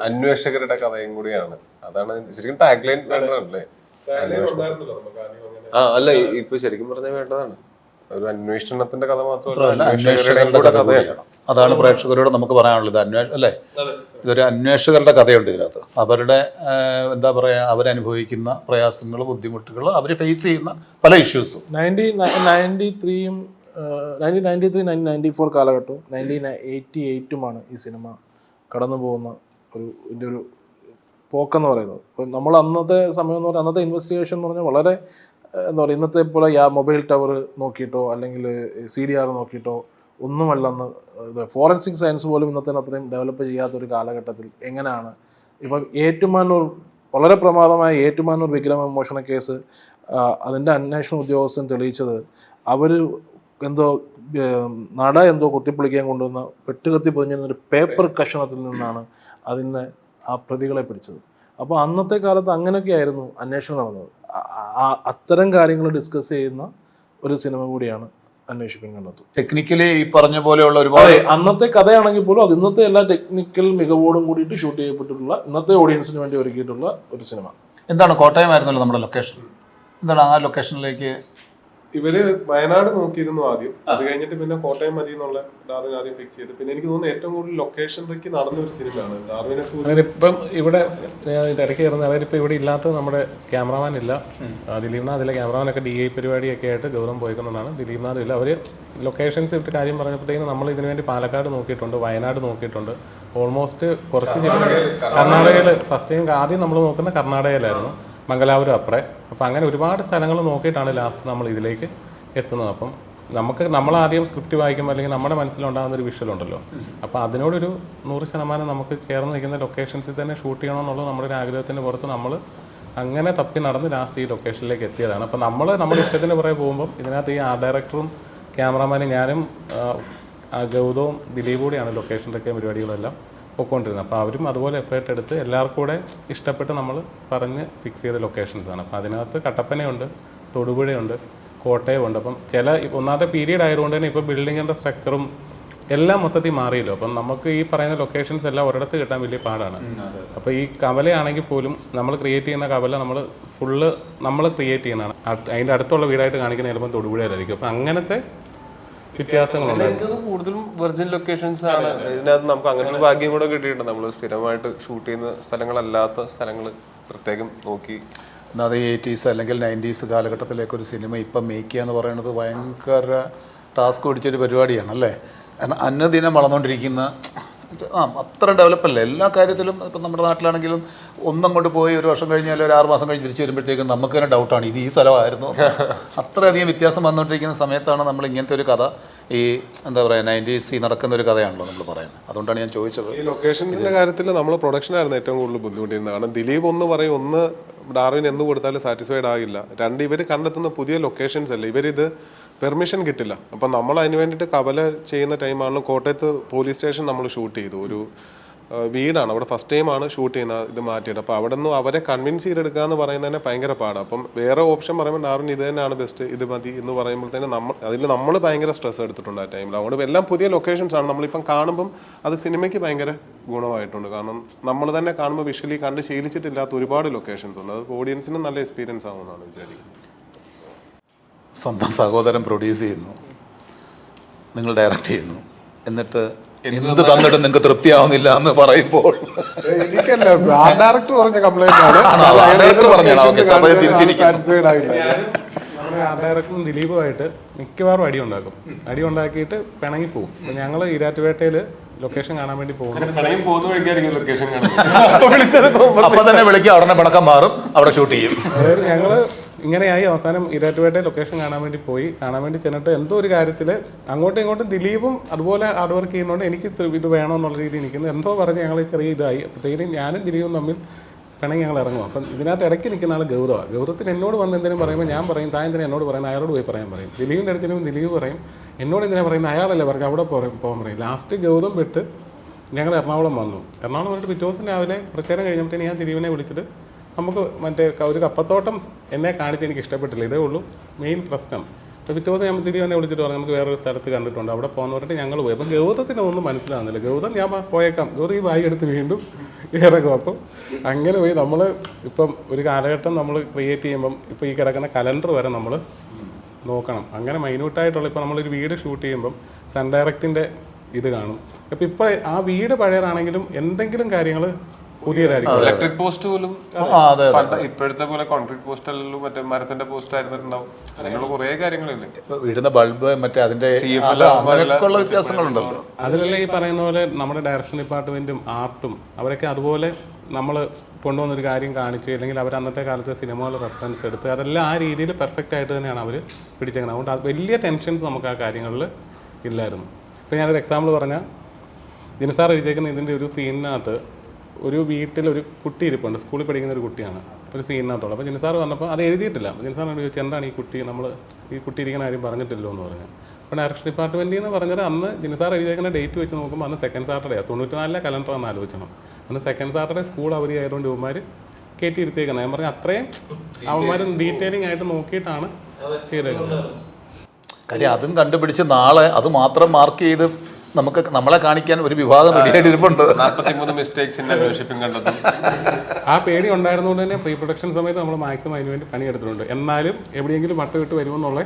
അന്വേഷകരുടെ കഥയും കൂടിയാണ്. അതാണ് ശരിക്കും ടാഗ് ലൈൻ വേണ്ടതല്ലേ? അല്ല, ഇപ്പൊ ശരിക്കും പറഞ്ഞാൽ വേണ്ടതാണ്. ഒരു അന്വേഷണത്തിന്റെ കഥ മാത്രമല്ല, അന്വേഷകരുടെ കഥയാണ്. അതാണ് പ്രേക്ഷകരോട് നമുക്ക് പറയാനുള്ളത്. അല്ലേ, ഇതൊരു അന്വേഷകരുടെ കഥയുണ്ട് ഇതിനകത്ത്. അവരുടെ എന്താ പറയുക, അവരനുഭവിക്കുന്ന പ്രയാസങ്ങൾ, ബുദ്ധിമുട്ടുകൾ, അവർ ഫേസ് ചെയ്യുന്ന പല ഇഷ്യൂസും. 1993-1994 കാലഘട്ടവും 1988 ഈ സിനിമ കടന്നു പോകുന്ന ഇതിൻ്റെ ഒരു പോക്കെന്ന് പറയുന്നത്. ഇപ്പം നമ്മൾ അന്നത്തെ സമയം എന്ന് പറഞ്ഞാൽ, അന്നത്തെ ഇൻവെസ്റ്റിഗേഷൻ എന്ന് പറഞ്ഞാൽ വളരെ എന്താ പറയുക, ഇന്നത്തെ പോലെ മൊബൈൽ ടവർ നോക്കിയിട്ടോ അല്ലെങ്കിൽ CDR നോക്കിയിട്ടോ ഒന്നുമല്ലെന്ന്. ഇത് ഫോറൻസിക് സയൻസ് പോലും ഇന്നത്തെ അത്രയും ഡെവലപ്പ് ചെയ്യാത്തൊരു കാലഘട്ടത്തിൽ എങ്ങനെയാണ് ഇപ്പം ഏറ്റുമാനൂർ വളരെ പ്രമാദമായ ഏറ്റുമാനൂർ വിഗ്രഹമോഷണ കേസ് അതിൻ്റെ അന്വേഷണ ഉദ്യോഗസ്ഥൻ തെളിയിച്ചത് അവർ എന്തോ നട എന്തോ കുത്തിപ്പൊളിക്കാൻ കൊണ്ടുവന്ന വെട്ടുകത്തി പൊതിഞ്ഞൊരു പേപ്പർ കഷണത്തിൽ നിന്നാണ് അതിനെ ആ പ്രതികളെ പിടിച്ചത്. അപ്പോൾ അന്നത്തെ കാലത്ത് അങ്ങനെയൊക്കെയായിരുന്നു അന്വേഷണം നടന്നത്. അത്തരം കാര്യങ്ങൾ ഡിസ്കസ് ചെയ്യുന്ന ഒരു സിനിമ കൂടിയാണ് അന്വേഷിപ്പിൻ കണ്ടെത്തും. ടെക്നിക്കലി ഈ പറഞ്ഞ പോലെയുള്ള ഒരുപാട് അന്നത്തെ കഥയാണെങ്കിൽ പോലും അത് ഇന്നത്തെ എല്ലാ ടെക്നിക്കൽ മികവോടും കൂടിയിട്ട് ഷൂട്ട് ചെയ്യപ്പെട്ടിട്ടുള്ള ഇന്നത്തെ ഓഡിയൻസിന് വേണ്ടി ഒരുക്കിയിട്ടുള്ള ഒരു സിനിമ. എന്താണ് കോട്ടയമായിരുന്നല്ലോ നമ്മുടെ ലൊക്കേഷൻ, എന്താണ് ആ ലൊക്കേഷനിലേക്ക്? ഇവര് വയനാട് നോക്കിയിരുന്നു ആദ്യം, അത് കഴിഞ്ഞിട്ട് പിന്നെ കോട്ടയം മതി എന്നുള്ള ഡാർവിൻ ആദ്യം ഫിക്സ് ചെയ്ത്. പിന്നെ എനിക്ക് തോന്നുന്നു ഏറ്റവും കൂടുതൽ ലൊക്കേഷൻ റിക്ക് നടന്ന ഒരു സിനിമയാണ് ഡാർവിനെ. അതിലിപ്പം ഇവിടെ ഇടയ്ക്ക് കയറുന്നത്, അതായത് ഇപ്പം ഇവിടെ ഇല്ലാത്ത നമ്മുടെ ക്യാമറമാൻ ഇല്ല, ദിലീപ്നാഥ് അതിലെ ക്യാമറമാനൊക്കെ DI പരിപാടിയൊക്കെ ആയിട്ട് ഗൗതം പോയിക്കൊണ്ടാണ്. ദിലീപ്നാഥ് ഇല്ല. അവർ ലൊക്കേഷൻസ് ഇട്ട് കാര്യം പറഞ്ഞപ്പോഴത്തേക്കും നമ്മൾ ഇതിനു വേണ്ടി പാലക്കാട് നോക്കിയിട്ടുണ്ട്, വയനാട് നോക്കിയിട്ടുണ്ട്, ഓൾമോസ്റ്റ് കുറച്ച് ജില്ലകൾ കർണാടകയിൽ ഫസ്റ്റ് ടൈം ആദ്യം നമ്മൾ നോക്കുന്ന കർണാടകയിലായിരുന്നു, മംഗലാപുരം അപ്പുറേ. അപ്പം അങ്ങനെ ഒരുപാട് സ്ഥലങ്ങൾ നോക്കിയിട്ടാണ് ലാസ്റ്റ് നമ്മൾ ഇതിലേക്ക് എത്തുന്നത്. അപ്പം നമ്മളാദ്യം സ്ക്രിപ്റ്റ് വായിക്കുമ്പോൾ അല്ലെങ്കിൽ നമ്മുടെ മനസ്സിലുണ്ടാകുന്ന ഒരു വിഷ്വൽ ഉണ്ടല്ലോ, അപ്പോൾ അതിനോടൊരു 100% നമുക്ക് ചേർന്ന് നിൽക്കുന്ന ലൊക്കേഷൻസിൽ തന്നെ ഷൂട്ട് ചെയ്യണമെന്നുള്ളത് നമ്മുടെ ഒരു ആഗ്രഹത്തിൻ്റെ പുറത്ത് നമ്മൾ അങ്ങനെ തപ്പി നടന്ന് ലാസ്റ്റ് ഈ ലൊക്കേഷനിലേക്ക് എത്തിയതാണ്. അപ്പോൾ നമ്മുടെ ഇഷ്ടത്തിന് പുറകെ പോകുമ്പം ഇതിനകത്ത് ഈ ആർട്ട് ഡയറക്ടറും ക്യാമറാമാനും ഞാനും ഗൗതവും ദിലീപ് കൂടിയാണ് ലൊക്കേഷനിലൊക്കെ പരിപാടികളെല്ലാം പൊയ്ക്കൊണ്ടിരുന്നത്. അപ്പോൾ അവരും അതുപോലെ എഫേർട്ട് എടുത്ത് എല്ലാവർക്കും കൂടെ ഇഷ്ടപ്പെട്ട് നമ്മൾ പറഞ്ഞ് ഫിക്സ് ചെയ്ത ലൊക്കേഷൻസാണ്. അപ്പോൾ അതിനകത്ത് കട്ടപ്പനയുണ്ട്, തൊടുപുഴയുണ്ട്, കോട്ടയമുണ്ട്. അപ്പം ഒന്നാമത്തെ പീരീഡ് ആയതുകൊണ്ട് തന്നെ ഇപ്പോൾ ബിൽഡിങ്ങിൻ്റെ സ്ട്രക്ചറും എല്ലാം മൊത്തത്തിൽ മാറിയല്ലോ. അപ്പം നമുക്ക് ഈ പറയുന്ന ലൊക്കേഷൻസ് എല്ലാം ഒരിടത്ത് കിട്ടാൻ വലിയ പാടാണ്. അപ്പോൾ ഈ കവലയാണെങ്കിൽ പോലും നമ്മൾ ക്രിയേറ്റ് ചെയ്യുന്ന കവല നമ്മൾ ക്രിയേറ്റ് ചെയ്യുന്നതാണ്. അതിൻ്റെ അടുത്തുള്ള വീടായിട്ട് കാണിക്കുന്ന ചിലപ്പോൾ തൊടുപുഴയിലായിരിക്കും. അപ്പം അങ്ങനത്തെ വ്യത്യാസങ്ങളുണ്ട്. കൂടുതലും വെർജിൻ ലൊക്കേഷൻസ് ആണ്. ഇതിനകത്ത് നമുക്ക് അങ്ങനെ ഒരു ഭാഗ്യം കൂടെ കിട്ടിയിട്ടുണ്ട്. നമ്മൾ സ്ഥിരമായിട്ട് ഷൂട്ട് ചെയ്യുന്ന സ്ഥലങ്ങളല്ലാത്ത സ്ഥലങ്ങൾ പ്രത്യേകം നോക്കി. അത് 80s അല്ലെങ്കിൽ 90s കാലഘട്ടത്തിലേക്കൊരു സിനിമ ഇപ്പം മേക്ക് ചെയ്യുക എന്ന് പറയുന്നത് ഭയങ്കര ടാസ്ക് പിടിച്ചൊരു പരിപാടിയാണ് അല്ലേ. കാരണം അന്നദിനം വളർന്നുകൊണ്ടിരിക്കുന്ന അത്രയും ഡെവലപ്പല്ലേ എല്ലാ കാര്യത്തിലും. ഇപ്പം നമ്മുടെ നാട്ടിലാണെങ്കിലും ഒന്നങ്ങോട്ട് പോയി ഒരു വർഷം കഴിഞ്ഞാൽ ഒരു 6 മാസം കഴിഞ്ഞ് തിരിച്ച് വരുമ്പോഴത്തേക്കും നമുക്ക് തന്നെ ഡൗട്ടാണ് ഇത് ഈ സ്ഥലമായിരുന്നു. അത്രയധികം വ്യത്യാസം വന്നുകൊണ്ടിരിക്കുന്ന സമയത്താണ് നമ്മൾ ഇങ്ങനത്തെ ഒരു കഥ, ഈ എന്താ പറയുക 90s നടക്കുന്ന ഒരു കഥയാണല്ലോ നമ്മൾ പറയുന്നത്. അതുകൊണ്ടാണ് ഞാൻ ചോദിച്ചത്. ഈ ലൊക്കേഷൻസിന്റെ കാര്യത്തിൽ നമ്മൾ പ്രൊഡക്ഷനായിരുന്നു ഏറ്റവും കൂടുതൽ ബുദ്ധിമുട്ടിയിരുന്നത്. കാരണം ദിലീപ് ഒന്ന് പറയും, ഒന്ന് ഡാർവിൻ എന്ത് കൊടുത്താലും സാറ്റിസ്ഫൈഡ് ആകില്ല. രണ്ട്, ഇവർ കണ്ടെത്തുന്ന പുതിയ ലൊക്കേഷൻസ് അല്ലേ, ഇവരിത് പെർമിഷൻ കിട്ടില്ല. അപ്പം നമ്മൾ അതിന് വേണ്ടിയിട്ട് കവല ചെയ്യുന്ന ടൈമാണ് കോട്ടയത്ത് പോലീസ് സ്റ്റേഷൻ നമ്മൾ ഷൂട്ട് ചെയ്തു. ഒരു വീടാണ് അവിടെ ഫസ്റ്റ് ടൈമാണ് ഷൂട്ട് ചെയ്യുന്നത്, ഇത് മാറ്റിയിട്ട്. അപ്പോൾ അവിടെ നിന്ന് അവരെ കൺവിൻസ് ചെയ്തെടുക്കുക എന്ന് പറയുന്നത് തന്നെ ഭയങ്കര പാടാണ്. അപ്പം വേറെ ഓപ്ഷൻ പറയുമ്പോൾ ഡാർവിൻ ഇത് തന്നെയാണ് ബെസ്റ്റ്, ഇത് മതി എന്ന് പറയുമ്പോഴത്തേന് നമ്മൾ ഭയങ്കര സ്ട്രെസ് എടുത്തിട്ടുണ്ട് ആ ടൈമിൽ. അതുകൊണ്ട് എല്ലാം പുതിയ ലൊക്കേഷൻസ് ആണ്. നമ്മളിപ്പം കാണുമ്പം അത് സിനിമയ്ക്ക് ഭയങ്കര ഗുണമായിട്ടുണ്ട്. കാരണം നമ്മൾ തന്നെ കാണുമ്പോൾ വിഷ്വലി കണ്ട് ശീലിച്ചിട്ടില്ലാത്ത ഒരുപാട് ലൊക്കേഷൻസ് ഉണ്ട്. അത് ഓഡിയൻസിന് നല്ല എക്സ്പീരിയൻസ് ആവുമെന്നാണ് വിചാരിക്കുന്നത്. സ്വന്തം സഹോദരൻ പ്രൊഡ്യൂസ് ചെയ്യുന്നു, നിങ്ങൾ ഡയറക്റ്റ് ചെയ്യുന്നു, എന്നിട്ട് എന്ത് തന്നിട്ട് നിങ്ങൾക്ക് തൃപ്തിയാവുന്നില്ല എന്ന് പറയുമ്പോൾ ഡയറക്ടർ പറഞ്ഞ കംപ്ലൈന്റ് ഡയറക്ടറും ദിലീപുമായിട്ട് മിക്കവാറും അടി ഉണ്ടാക്കിയിട്ട് പിണങ്ങിപ്പോവും. അപ്പം ഞങ്ങൾ ഈരാറ്റുപേട്ടയിൽ ലൊക്കേഷൻ കാണാൻ വേണ്ടി പോകുന്നു. അപ്പം തന്നെ വിളിക്കുക, ഉടനെ പിണക്കം മാറും, അവിടെ ഷൂട്ട് ചെയ്യും. അതായത് ഞങ്ങൾ ഇങ്ങനെയായി അവസാനം ഈരാറ്റുപേട്ടയിൽ ലൊക്കേഷൻ കാണാൻ വേണ്ടി ചെന്നിട്ട് എന്തോ ഒരു കാര്യത്തിൽ അങ്ങോട്ടും ഇങ്ങോട്ടും ദിലീപും അതുപോലെ ഹാർഡ് വർക്ക് ചെയ്യുന്നതുകൊണ്ട് എനിക്ക് ഇത് വേണമെന്നുള്ള രീതിയിൽ നിൽക്കുന്നു. എന്തോ പറഞ്ഞ് ഞങ്ങൾ ചെറിയ ഇതായി. അപ്പോഴത്തേക്കും ഞാനും ദിലീപും തമ്മിൽ പിണങ്ങി ഞങ്ങൾ ഇറങ്ങും. അപ്പം ഇതിനകത്ത് ഇടയ്ക്ക് നിൽക്കുന്ന ആൾ ഗൗരവത്തിന് എന്നോട് വന്ന് എന്തെങ്കിലും പറയുമ്പോൾ ഞാൻ പറയും താൻ എന്നോട് പറയുന്നത് അയാളോട് പോയി പറയും. ദിലീപിൻ്റെ അടുത്തിനും ദിലീപ് പറയും എന്നോട് എന്തിനാ പറയുന്നത്, അയാളല്ലേ പറഞ്ഞു അവിടെ പോകാൻ പറയും. ലാസ്റ്റ് ഗൗതം വിട്ട് ഞങ്ങൾ എറണാകുളം വന്നു. എറണാകുളം വന്നിട്ട് പിറ്റേ ദിവസം രാവിലെ കുറച്ച് നേരം കഴിഞ്ഞപ്പോഴത്തേന് ഞാൻ ദിലീപിനെ വിളിച്ചിട്ട് നമുക്ക് ഒരു കപ്പത്തോട്ടം എന്നെ കാണിച്ച് എനിക്ക് ഇഷ്ടപ്പെട്ടില്ല, ഇതേ ഉള്ളൂ മെയിൻ പ്രശ്നം. അപ്പോൾ പിറ്റേ ദിവസം ഞാൻ ദിലീപിനെ വിളിച്ചിട്ട് പറഞ്ഞു നമുക്ക് വേറൊരു സ്ഥലത്ത് കണ്ടിട്ടുണ്ട്, അവിടെ പോകുന്ന പറഞ്ഞിട്ട് ഞങ്ങൾ പോയി. അപ്പം ഗൗതത്തിനൊന്നും മനസ്സിലാകുന്നില്ല. ഗൗതം ഞാൻ പോയേക്കാം, ഗൗതം ഈ ബാഗ് എടുത്ത് വീണ്ടും ഇറങ്ങും. അപ്പം അങ്ങനെ പോയി നമ്മൾ ഇപ്പം ഒരു കാലഘട്ടം നമ്മൾ ക്രിയേറ്റ് ചെയ്യുമ്പം ഇപ്പോൾ ഈ കിടക്കുന്ന കലണ്ടർ വരെ നമ്മൾ നോക്കണം. അങ്ങനെ മൈന്യൂട്ടായിട്ടുള്ള ഇപ്പോൾ നമ്മളൊരു വീട് ഷൂട്ട് ചെയ്യുമ്പം സൺ ഡയറക്റ്റിൻ്റെ ഇത് കാണും. അപ്പോൾ ഇപ്പോൾ ആ വീട് പഴയതാണെങ്കിലും എന്തെങ്കിലും കാര്യങ്ങൾ പുതിയതായിരിക്കും. ഇലക്ട്രിക് പോസ്റ്റ് പോലും ഇപ്പോഴത്തെ പോലെ കോൺക്രീറ്റ് പോസ്റ്റ് അല്ലല്ലോ, മറ്റേ മരത്തിന്റെ പോസ്റ്റ് ആയിരുന്നിട്ടുണ്ടാവും. അങ്ങനെയുള്ള കുറെ കാര്യങ്ങളില്ലേ, വീടിന്റെ ബൾബ് മറ്റേ അതിന്റെ വ്യത്യാസങ്ങളുണ്ടല്ലോ. അതിലല്ലേ ഈ പറയുന്ന പോലെ നമ്മുടെ ഡയറക്ഷൻ ഡിപ്പാർട്ട്മെന്റും ആർട്ടും അവരൊക്കെ അതുപോലെ നമ്മൾ കൊണ്ടുവന്നൊരു കാര്യം കാണിച്ച്, അല്ലെങ്കിൽ അവർ അന്നത്തെ കാലത്തെ സിനിമകൾ റെഫറൻസ് എടുത്ത് അതെല്ലാം ആ രീതിയിൽ പെർഫെക്റ്റ് ആയിട്ട് തന്നെയാണ് അവർ പിടിച്ചേക്കുന്നത്. അതുകൊണ്ട് അത് വലിയ ടെൻഷൻസ് നമുക്ക് ആ കാര്യങ്ങളിൽ ഇല്ലായിരുന്നു. ഇപ്പോൾ ഞാനൊരു എക്സാമ്പിൾ പറഞ്ഞാൽ, ജിനസാർ എഴുതിയേക്കുന്ന ഇതിൻ്റെ ഒരു സീനിനകത്ത് ഒരു വീട്ടിൽ ഒരു കുട്ടി ഇരിപ്പുണ്ട്, സ്കൂളിൽ പഠിക്കുന്ന ഒരു കുട്ടിയാണ്, ഒരു സീനിനകത്തുള്ളത്. അപ്പോൾ ജിൻസാർ വന്നപ്പോൾ അത് എഴുതിയിട്ടില്ല. ജിൻസാറിനോട് ചോദിച്ചു എന്താണ് ഈ കുട്ടി, നമ്മൾ ഈ കുട്ടി ഇരിക്കുന്ന കാര്യം പറഞ്ഞിട്ടില്ലോ എന്ന് പറഞ്ഞു. അപ്പോൾ ഡയറക്ഷൻ ഡിപ്പാർട്ട്മെൻറ്റിൽ നിന്ന് പറഞ്ഞത് അന്ന് ജിൻസാർ എഴുതിയേക്കുന്ന ഡേറ്റ് വെച്ച് നോക്കുമ്പോൾ അന്ന് സെക്കൻഡ് സാറ്റർഡേ 94 കലണ്ടർ എന്ന് ആലോചിക്കണം. അന്ന് സെക്കൻഡ് സാറ്റർഡേ സ്കൂൾ അവധി ആയതുകൊണ്ട് ഇവന്മാർ കയറ്റി ഇരുത്തിയേക്കുന്നത്. ഞാൻ പറഞ്ഞു അത്രയും അവന്മാർ ഡീറ്റെയിലിംഗ് ആയിട്ട് നോക്കിയിട്ടാണ് ചെയ്തേക്കുന്നത്. കാര്യം അതും കണ്ടുപിടിച്ച് നാളെ അത് മാത്രം മാർക്ക് ചെയ്ത് നമ്മളെ കാണിക്കാൻ ഒരു വിഭാഗം റെഡിയായിട്ട് ഇരിപ്പുണ്ട്. 43 മിസ്റ്റേക്സിന്റെ അന്വേഷിപ്പിംഗ് കണ്ടെത്തും. ആ പേടി ഉണ്ടായിരുന്നുകൊണ്ട് തന്നെ പ്രീ പ്രൊഡക്ഷൻ സമയത്ത് നമ്മൾ മാക്സിമം അതിന് വേണ്ടി പണിയെടുത്തിട്ടുണ്ട്. എന്നാലും എവിടെയെങ്കിലും മട്ട വിട്ട് വരുമെന്നുള്ള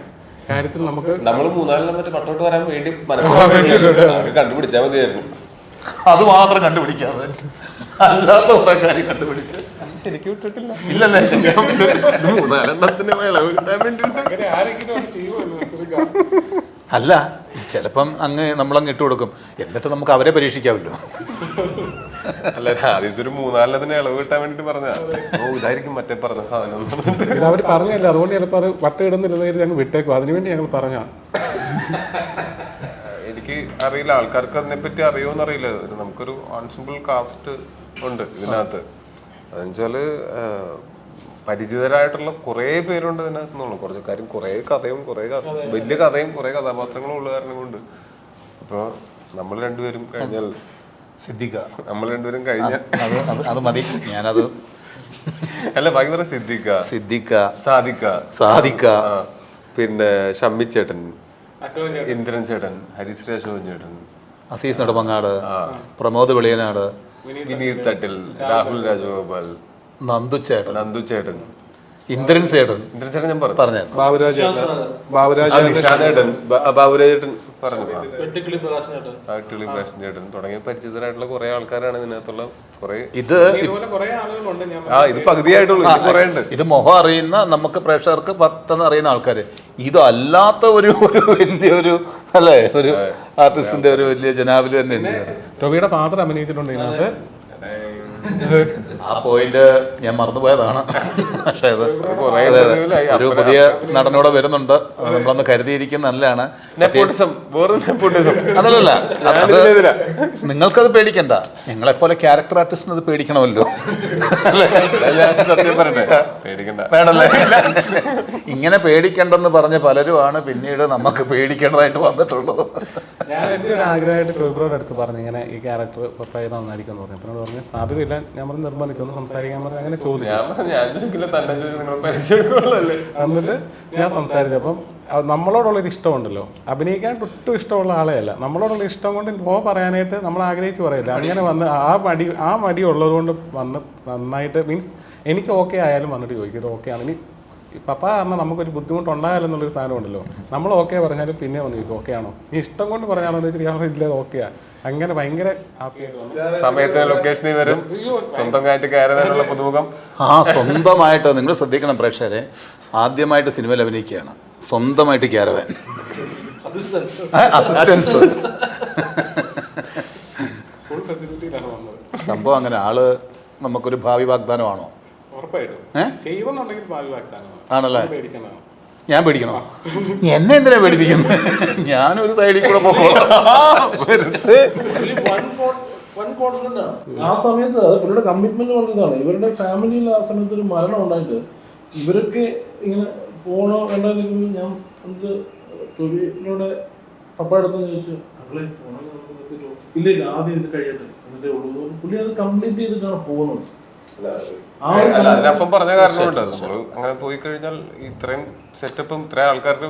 കാര്യത്തിൽ നമുക്ക് നമ്മൾ 4 മറ്റേ പട്ടോട്ട് വരാൻ വേണ്ടി കണ്ടുപിടിച്ചാൽ മതിയായിരുന്നു. അത് മാത്രം കണ്ടുപിടിക്കാതെ അല്ലാത്ത കുറെ കാര്യം കണ്ടുപിടിച്ച് ശരിക്കും വിട്ടിട്ടില്ല. ഇല്ലല്ലേ? 4 വിളവ് കിട്ടാൻ വേണ്ടി അല്ല, ചിലപ്പം അങ്ങ് നമ്മളങ്ങ് ഇട്ട് കൊടുക്കും, എന്നിട്ട് നമുക്ക് അവരെ പരീക്ഷിക്കാമല്ലോ. അല്ല, ആദ്യത്തെ ഒരു 4 ഇളവ് കിട്ടാൻ വേണ്ടിട്ട് പറഞ്ഞ ഇതായിരിക്കും മറ്റേ പറഞ്ഞ സാധനം. അവർ പറഞ്ഞല്ല, അതുകൊണ്ട് ചിലപ്പോൾ അത് വട്ട ഇടുന്നില്ലെന്ന് ഞങ്ങൾ വിട്ടേക്കും. അതിനുവേണ്ടി ഞങ്ങൾ പറഞ്ഞ എനിക്ക് അറിയില്ല, ആൾക്കാർക്ക് അതിനെപ്പറ്റി അറിയുമോന്ന് അറിയില്ല. നമുക്കൊരു ഓൺസിമ്പിൾ കാസ്റ്റ് ഉണ്ട് ഇതിനകത്ത്. അതെന്നുവെച്ചാല് പരിചിതരായിട്ടുള്ള കുറേ പേരുണ്ട് ഇതിനകത്തുനിന്നുള്ളൂ. കുറച്ച് കാര്യം കുറേ കഥയും വലിയ കഥയും കുറേ കഥാപാത്രങ്ങളും ഉള്ള കാരണം കൊണ്ട്. അപ്പോൾ നമ്മൾ രണ്ടുപേരും കഴിഞ്ഞാൽ സിദ്ദിഖ, നമ്മൾ രണ്ടുപേരും കഴിഞ്ഞാൽ അത് മതി. ഞാനത് അല്ല, ബാക്കി പറയാം. സിദ്ദിഖ, സാദിഖ, പിന്നെ ഷമ്മി ചേട്ടൻ, ഇന്ദ്രൻ ചേട്ടൻ, ഹരിശ്രീ അശോകൻ ചേട്ടൻ, അസീസ് നെടുമങ്ങാട്, പ്രമോദ് വെളിയനാട്, വിനീത് തട്ടിൽ, രാഹുൽ രാജഗോപാൽ, നന്ദു ചേട്ടൻ, ഇന്ദ്രൻ ചേട്ടൻ ഞാൻ പറഞ്ഞു, ബാബുരാജേട്ടൻ പറഞ്ഞു, വെട്ടിക്കിളി പ്രകാശൻ ചേട്ടൻ തുടങ്ങിയ പരിചിതരായിട്ടുള്ള കുറെ ആൾക്കാരാണ് ഇതിനകത്തുള്ള. കുറെ ഇത് പകുതിയായിട്ടുള്ളൂ, ഇത് കുറെ ഉണ്ട്. ഇത് മുഖം അറിയുന്ന നമുക്ക് പ്രേക്ഷകർക്ക് പെട്ടെന്ന് അറിയുന്ന ആൾക്കാർ. ഇതല്ലാത്ത ഒരു വലിയൊരു അല്ലേ, ഒരു ആർട്ടിസ്റ്റിന്റെ ഒരു വലിയ ജനാബില് തന്നെ ഉണ്ട്. ടോബിയുടെ ഫാദർ അഭിനയിച്ചിട്ടുണ്ട് ഇതിനകത്ത്. ആ പോയിന്റ് ഞാൻ മറന്നുപോയതാണ്. പക്ഷേ അത് ഒരു പുതിയ നടനോടെ വരുന്നുണ്ട്, നമ്മളൊന്ന് കരുതിയിരിക്കുന്ന നല്ലതാണ്. അതല്ല, നിങ്ങൾക്കത് പേടിക്കണ്ട, ഞങ്ങളെപ്പോലെ ക്യാരക്ടർ ആർട്ടിസ്റ്റിന് അത് പേടിക്കണമല്ലോ. വേണല്ലേ? ഇങ്ങനെ പേടിക്കണ്ടെന്ന് പറഞ്ഞ പലരുമാണ് പിന്നീട് നമുക്ക് പേടിക്കേണ്ടതായിട്ട് വന്നിട്ടുള്ളത്. ഞാൻ എൻ്റെ ഒരു ആഗ്രഹമായിട്ട് ടോബിയോട് അടുത്ത് പറഞ്ഞു, ഇങ്ങനെ ഈ ക്യാരക്ടർ പപ്പായ നന്നായിരിക്കും എന്ന് പറഞ്ഞു. അപ്പോൾ പറഞ്ഞു സാധ്യതയില്ല. ഞാൻ പറഞ്ഞു നിർബന്ധിച്ചൊന്ന് സംസാരിക്കാൻ പറഞ്ഞു. അങ്ങനെ ചോദിച്ചു. എന്നിട്ട് ഞാൻ സംസാരിച്ചു. അപ്പം നമ്മളോടുള്ളൊരു ഇഷ്ടമുണ്ടല്ലോ, അഭിനയിക്കാൻ ഒട്ടും ഇഷ്ടമുള്ള ആളെ അല്ല, നമ്മളോടുള്ള ഇഷ്ടം കൊണ്ട് നോ പറയാനായിട്ട് നമ്മൾ ആഗ്രഹിച്ച് പറയില്ല. അങ്ങനെ വന്ന് ആ മടി ഉള്ളത് കൊണ്ട് വന്ന് നന്നായിട്ട് മീൻസ് എനിക്ക് ഓക്കെ ആയാലും വന്നിട്ട് ചോദിക്കും ഇത് ഓക്കെ ആണ്. ഇനി പപ്പ കാരണം നമുക്കൊരു ബുദ്ധിമുട്ടുണ്ടായാലെന്നുള്ളൊരു സാധനം ഉണ്ടല്ലോ, നമ്മൾ ഓക്കെ പറഞ്ഞാലും പിന്നെ വന്ന് ചോദിക്കും ഓക്കെ ആണോ, നീ ഇഷ്ടം കൊണ്ട് പറഞ്ഞാണോ എന്ന് വെച്ചാൽ ഇല്ല ഓക്കെയാ. അങ്ങനെ ഭയങ്കര സമയത്ത് ലൊക്കേഷനിൽ വരും, സ്വന്തമായിട്ട് കയറാനുള്ള പുതുമുഖം. സ്വന്തമായിട്ട് നിങ്ങൾ ശ്രദ്ധിക്കണം പ്രേക്ഷകരെ, ആദ്യമായിട്ട് സിനിമയിൽ അഭിനയിക്കുകയാണ്, സ്വന്തമായിട്ട് ക്യാരവാൻ, അസിസ്റ്റൻസ്, സംഭവം അങ്ങനെ. ആള് നമുക്കൊരു ഭാവി വാഗ്ദാനമാണോ? ആണല്ലേ? ഞാൻ പേടിക്കണോ? എന്നെ എന്തിനാ പേടിപ്പിക്കുന്നത്? ഞാനൊരു സൈഡിൽ കൂടെ പോകോളാം. ആ സമയത്ത് അത് പുള്ളിയുടെ കമ്മിറ്റ്മെന്റ് പറഞ്ഞതാണ്. ഇവരുടെ ഫാമിലിയിൽ ആ സമയത്ത് ഒരു മരണം ഉണ്ടായിട്ട് ഇവരൊക്കെ ഇങ്ങനെ പോണോ വേണ്ടോ ഞാൻ ടൊവിനോടെ പപ്പ എടുത്തെന്ന് ചോദിച്ചു, അങ്ങളെ ഇല്ല ആദ്യം ഇത് കഴിയട്ടെ എന്നിട്ടേ ഉള്ളൂ. പുള്ളി അത് കംപ്ലീറ്റ് ചെയ്തിട്ടാണ് പോകുന്നത്. അതിനപ്പം പറഞ്ഞ കാരണമുണ്ട്. നമ്മള് അങ്ങനെ പോയി കഴിഞ്ഞാൽ ഇത്രയും സെറ്റപ്പും ഇത്രയും ആൾക്കാർക്ക്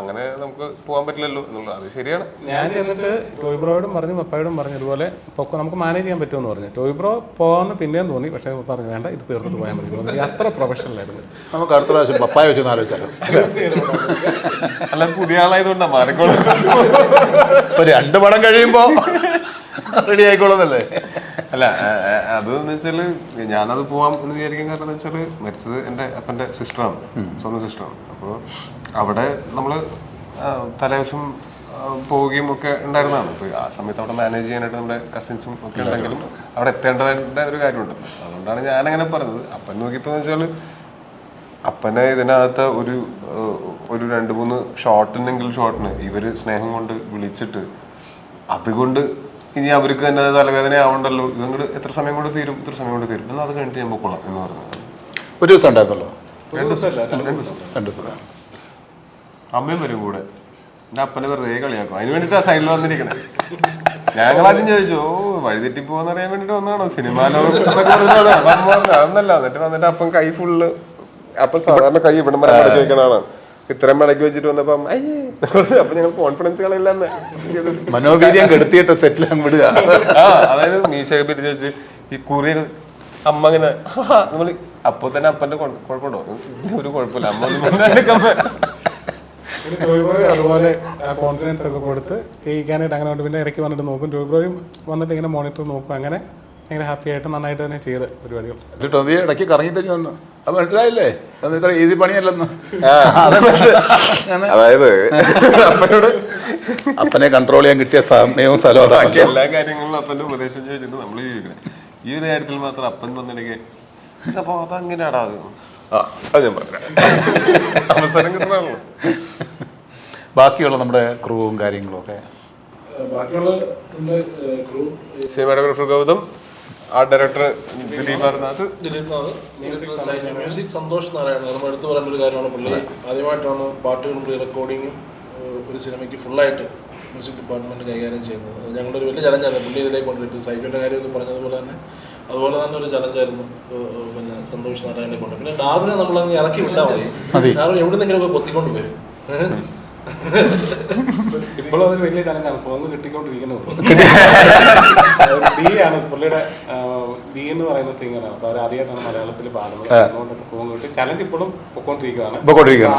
അങ്ങനെ നമുക്ക് പോകാൻ പറ്റില്ലല്ലോ എന്നുള്ളത്. അത് ശരിയാണ്. ഞാൻ എന്നിട്ട് ടോയ്ബ്രോയോടും പറഞ്ഞു പപ്പായോടും പറഞ്ഞു ഇതുപോലെ നമുക്ക് മാനേജ് ചെയ്യാൻ പറ്റുമെന്ന് പറഞ്ഞു. ടോയ്ബ്രോ പോകാമെന്ന് പിന്നെയും തോന്നി, പക്ഷേ പറഞ്ഞു വേണ്ട ഇത് തീർത്തിട്ട് പോയാൽ മതി. അത്ര പ്രൊഫഷണൽ ആയിരുന്നു. നമുക്ക് അടുത്ത പ്രാവശ്യം പപ്പായ വെച്ചൊന്ന് ആലോചിച്ചാലോ? അല്ല, പുതിയ ആളായതുകൊണ്ടാ മാറിക്കോളും. ഒരു 2 പടം കഴിയുമ്പോ റെഡി ആയിക്കോളുന്നല്ലേ? അല്ല, അതെന്ന് വെച്ചാല് ഞാനത് പോവാം എന്ന് വിചാരിക്കാൻ കാരണം എന്ന് വെച്ചാല് മരിച്ചത് എൻ്റെ അപ്പൻ്റെ സിസ്റ്ററാണ്, സ്വന്തം സിസ്റ്ററാണ്. അപ്പോൾ അവിടെ നമ്മള് തലേദിവസം പോവുകയും ഒക്കെ ഉണ്ടായിരുന്നതാണ്. അപ്പോൾ ആ സമയത്ത് അവിടെ മാനേജ് ചെയ്യാനായിട്ട് നമ്മുടെ കസിൻസും ഒക്കെ ഉണ്ടെങ്കിലും അവിടെ എത്തേണ്ടതിൻ്റെ ഒരു കാര്യമുണ്ട്. അതുകൊണ്ടാണ് ഞാനങ്ങനെ പറഞ്ഞത്. അപ്പൻ നോക്കിയപ്പോൾ എന്ന് വെച്ചാൽ അപ്പനെ ഇതിനകത്ത് ഒരു 2-3 ഷോട്ടിന് ഇവര് സ്നേഹം കൊണ്ട് വിളിച്ചിട്ട് അതുകൊണ്ട് ഇനി അവർക്ക് തന്നെ തലവേദന ആവണ്ടല്ലോ, ഇതങ്ങോട്ട് എത്ര സമയം കൊണ്ട് തീരും എന്നാൽ അത് കഴിഞ്ഞിട്ട് ഞാൻ പൊക്കോളാം എന്ന് പറഞ്ഞത്. ഒരു ദിവസം ഉണ്ടായിരുന്നല്ലോ, 2 ദിവസമല്ല, 2 ദിവസം. 2 ദിവസം. അമ്മയും വരും കൂടെ. എൻ്റെ അപ്പനെ വെറുതെ കളിയാക്കും. അതിന് വേണ്ടിട്ട് ആ സൈഡിൽ വന്നിരിക്കണേ. ഞങ്ങളാദ്യം ചോദിച്ചു, വഴിതെറ്റി പോകാന്ന് അറിയാൻ വേണ്ടിട്ട് വന്നതാണോ സിനിമാ ലോകം അതൊന്നല്ല. എന്നിട്ട് അപ്പം കൈ ഫുള്ള്, അപ്പം സാധാരണ കൈ ഇവിടെ മടക്കി വെക്കണതാണ്. ഇത്രയും മടക്കി വെച്ചിട്ട് വന്നപ്പം അയ്യേ, അപ്പൊ ഞങ്ങൾ കോൺഫിഡൻസ് കളയില്ലെന്ന്, മനോവീര്യം കെടുത്തിയിട്ട് സെറ്റിലാൻ വിടുക. അതായത് മീശയൊക്കെ പിരിച്ച് വെച്ച് ഈ കുറിയിൽ അമ്മ ഇങ്ങനെ നമ്മള് അപ്പൊ തന്നെ അപ്പന്റെ കുഴപ്പമുണ്ടോ? ഒരു കുഴപ്പമില്ല, അമ്മ അതുപോലെ കോൺഫിഡൻസ് ഒക്കെ കൊടുത്ത് ചെയ്യിക്കാനായിട്ട് അങ്ങനെ കൊണ്ട് പിന്നെ ഇടയ്ക്ക് വന്നിട്ട് നോക്കും. ടോയ്ബ്രോയും വന്നിട്ട് ഇങ്ങനെ മോണിറ്റർ നോക്കും. അങ്ങനെ ഭയങ്കര ഹാപ്പി ആയിട്ട് നന്നായിട്ട് തന്നെ ചെയ്ത് പരിപാടികൾ. ടോബി ഇടയ്ക്ക് കറങ്ങി തന്നെ വന്നു. അത് മനസ്സിലായില്ലേ, അത് ഇത്ര ഈസി പണിയല്ലെന്ന്. അതായത് അപ്പനെ കൺട്രോൾ ചെയ്യാൻ കിട്ടിയ സമയവും സ്ഥലവും അതാണ്. എല്ലാ കാര്യങ്ങളിലും അപ്പന്റെ ഉപദേശം ചോദിച്ചിട്ട് നമ്മൾ ജീവിക്കണം. ഈ ഒരു കാര്യത്തിൽ മാത്രം അപ്പൻ വന്നിടയ്ക്ക് അപ്പൊ അതങ്ങനെയാടാ അത് ഞാൻ പറഞ്ഞ അവസരം കിട്ടണമല്ലോ. ബാക്കിയുള്ള നമ്മുടെ ക്രൂവും കാര്യങ്ങളും ഒക്കെ ബാക്കിയുള്ള cinematographer Gautham, art director Dileep Nath, music Santhosh Narayana. നമ്മൾ എടുത്തു പറയേണ്ട ഒരു കാര്യമാണ്, പുള്ളി ആദ്യമായിട്ടാണ് പാട്ടുകളും റെക്കോർഡിങ്ങും ഒരു സിനിമയ്ക്ക് ഫുള്ളായിട്ട് മ്യൂസിക് ഡിപ്പാർട്ട്മെന്റ് കൈകാര്യം ചെയ്യുന്നത്. ഞങ്ങളുടെ ഒരു വലിയ ചലഞ്ചായിരുന്നു പുള്ളി ഇതിലേക്ക് കൊണ്ടുവരും. സൈബിയുടെ കാര്യമൊക്കെ പറഞ്ഞതുപോലെ തന്നെ ഒരു ചലഞ്ചായിരുന്നു പിന്നെ സന്തോഷ് നാരായണനെ കൊണ്ട്. പിന്നെ ഡാർവിനെ നമ്മളങ്ങ് ഇറക്കി വിട്ടാൽ മതി, ഡാർവിൻ എവിടെന്നെങ്കിലുമൊക്കെ കൊത്തിക്കൊണ്ട് വരും. ഇപ്പോഴും അതൊരു വലിയ ചലഞ്ചാണ്. സോങ് കിട്ടിക്കൊണ്ടിരിക്കുന്നുള്ളൂ. ഡി ആണ് പുള്ളിയുടെ, ഡി എന്ന് പറയുന്ന സിംഗറാണ്. അപ്പൊ അവർ അറിയാനാണ് മലയാളത്തിൽ പാടുന്നത്. അതുകൊണ്ടൊക്കെ സോങ് കിട്ടി. ചലഞ്ച് ഇപ്പോഴും പൊക്കോണ്ടിരിക്കുകയാണ്.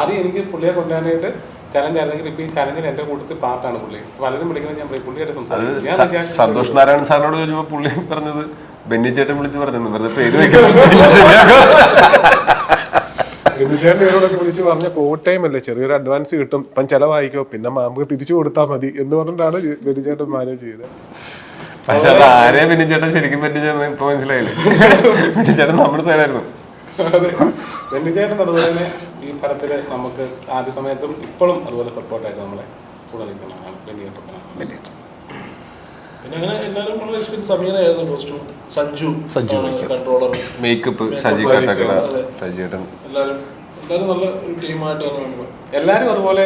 ആദ്യം എനിക്ക് പുള്ളിയെ കൊണ്ടുവരാനായിട്ട് ചലഞ്ച് ആയിരുന്നെങ്കിൽ ഇപ്പൊ ഈ ചലഞ്ചിൽ എന്റെ കൂട്ടത്തിൽ പാട്ടാണ് പുള്ളി. പലരും വിളിക്കുന്നത് ഞാൻ പുള്ളിയായിട്ട് സംസാരിക്കും. സന്തോഷ് നാരായണൻ സാറിനോട് ചോദിച്ചപ്പോ പുള്ളി പറഞ്ഞത് ബെന്നി ചേട്ടൻ വിളിച്ച് പറഞ്ഞു വെറുതെ പേര് ബെന്നിച്ചേട്ടൻ ഇവരോടൊക്കെ വിളിച്ച് പറഞ്ഞ കോവിഡ് ടൈം അല്ലേ, ചെറിയൊരു അഡ്വാൻസ് കിട്ടും, ഇപ്പം ചെലവായിക്കോ, പിന്നെ നമുക്ക് തിരിച്ചു കൊടുത്താൽ മതി എന്ന് പറഞ്ഞിട്ടാണ് ബെന്നിച്ചേട്ടൻ മാനേജ് ചെയ്തത്. പക്ഷെ അത് ആരെയാ ബെന്നിച്ചേട്ടൻ ശരിക്കും പറ്റിച്ചെന്ന് ഇപ്പൊ മനസ്സിലായില്ലേ? ബെന്നിച്ചേട്ടൻ നമ്മുടെ സൈഡായിരുന്നു. ബെന്നിച്ചേട്ടൻ അതുപോലെ തന്നെ ഈ പടത്തില് നമുക്ക് ആദ്യ സമയത്തും ഇപ്പോഴും അതുപോലെ സപ്പോർട്ടായിട്ട് നമ്മളെ കൂടെ നിൽക്കുന്നതാണ് ബെന്നിച്ചേട്ടൻ. പിന്നെ അങ്ങനെ എല്ലാവരും ഉള്ള എക്സ്പീരിയൻസ്. സമീനായിരുന്നു costume, Sanju controller, makeup Saji Kattakada, സജിയേട്ടൻ, എല്ലാവരും നല്ല ഒരു ടീമായിട്ടാണ് നമ്മൾ. എല്ലാവരും അതുപോലെ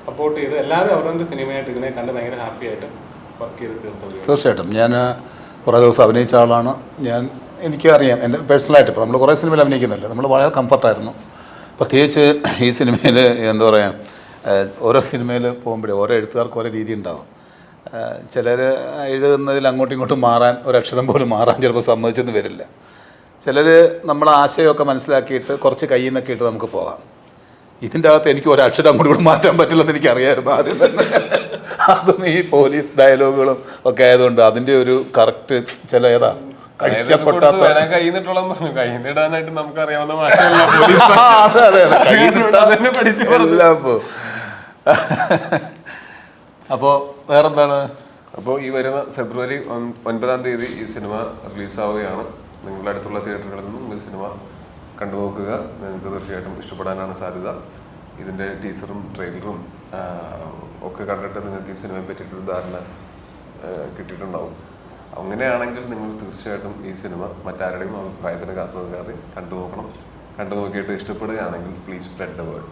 സപ്പോർട്ട് ചെയ്ത് എല്ലാവരും അവരുടെ സിനിമയായിട്ട് ഇതിനെ കണ്ട് ഭയങ്കര ഹാപ്പി ആയിട്ട് വർക്ക് ചെയ്ത് തീർത്തത്. തീർച്ചയായിട്ടും ഞാൻ കുറേ ദിവസം അഭിനയിച്ച ആളാണ്. എനിക്കറിയാം എൻ്റെ പേഴ്സണലായിട്ട്. ഇപ്പോൾ നമ്മൾ കുറേ സിനിമയിൽ അഭിനയിക്കുന്നില്ല, നമ്മൾ വളരെ കംഫർട്ടായിരുന്നു. പ്രത്യേകിച്ച് ഈ സിനിമയിൽ എന്താ പറയുക, ഓരോ സിനിമയിൽ പോകുമ്പോഴേ ഓരോ എഴുത്തുകാർക്ക് ഓരോ രീതി ഉണ്ടാവും. ചിലർ എഴുതുന്നതിൽ അങ്ങോട്ടും ഇങ്ങോട്ടും മാറാൻ ഒരക്ഷരം പോലും മാറാൻ ചിലപ്പോൾ സമ്മതിച്ചെന്ന് വരില്ല. ചിലർ നമ്മളെ ആശയമൊക്കെ മനസ്സിലാക്കിയിട്ട് കുറച്ച് കയ്യിൽ നിന്നൊക്കെ ഇട്ട് നമുക്ക് പോകാം. ഇതിൻ്റെ അകത്ത് എനിക്ക് ഒരക്ഷരം കൂടി കൂടെ മാറ്റാൻ പറ്റില്ലെന്ന് എനിക്കറിയായിരുന്നു ആദ്യം തന്നെ. അതും ഈ പോലീസ് ഡയലോഗുകളും ഒക്കെ ആയതുകൊണ്ട് അതിൻ്റെ ഒരു കറക്റ്റ് ചില ഏതാ കൈന്നിട്ടോളം പറഞ്ഞു. കൈന്നിടാനായിട്ട് നമുക്ക് അറിയാവുന്ന അപ്പോൾ വേറെന്താണ്? അപ്പോൾ ഈ വരുന്ന ഫെബ്രുവരി 9-ാം തീയതി ഈ സിനിമ റിലീസാവുകയാണ്. നിങ്ങളുടെ അടുത്തുള്ള തിയേറ്ററുകളിൽ നിന്നും ഈ സിനിമ കണ്ടുനോക്കുക. നിങ്ങൾക്ക് തീർച്ചയായിട്ടും ഇഷ്ടപ്പെടാനാണ് സാധ്യത. ഇതിൻ്റെ ടീസറും ട്രെയിലറും ഒക്കെ കണ്ടിട്ട് നിങ്ങൾക്ക് ഈ സിനിമയെ പറ്റിയിട്ടൊരു ധാരണ കിട്ടിയിട്ടുണ്ടാവും. അങ്ങനെയാണെങ്കിൽ നിങ്ങൾ തീർച്ചയായിട്ടും ഈ സിനിമ മറ്റാരുടെയും അഭിപ്രായത്തിന് കാത്തു നിൽക്കാതെ കണ്ടു നോക്കണം. കണ്ടു നോക്കിയിട്ട് ഇഷ്ടപ്പെടുകയാണെങ്കിൽ പ്ലീസ് സ്പ്രെഡ് ദ വേർഡ്.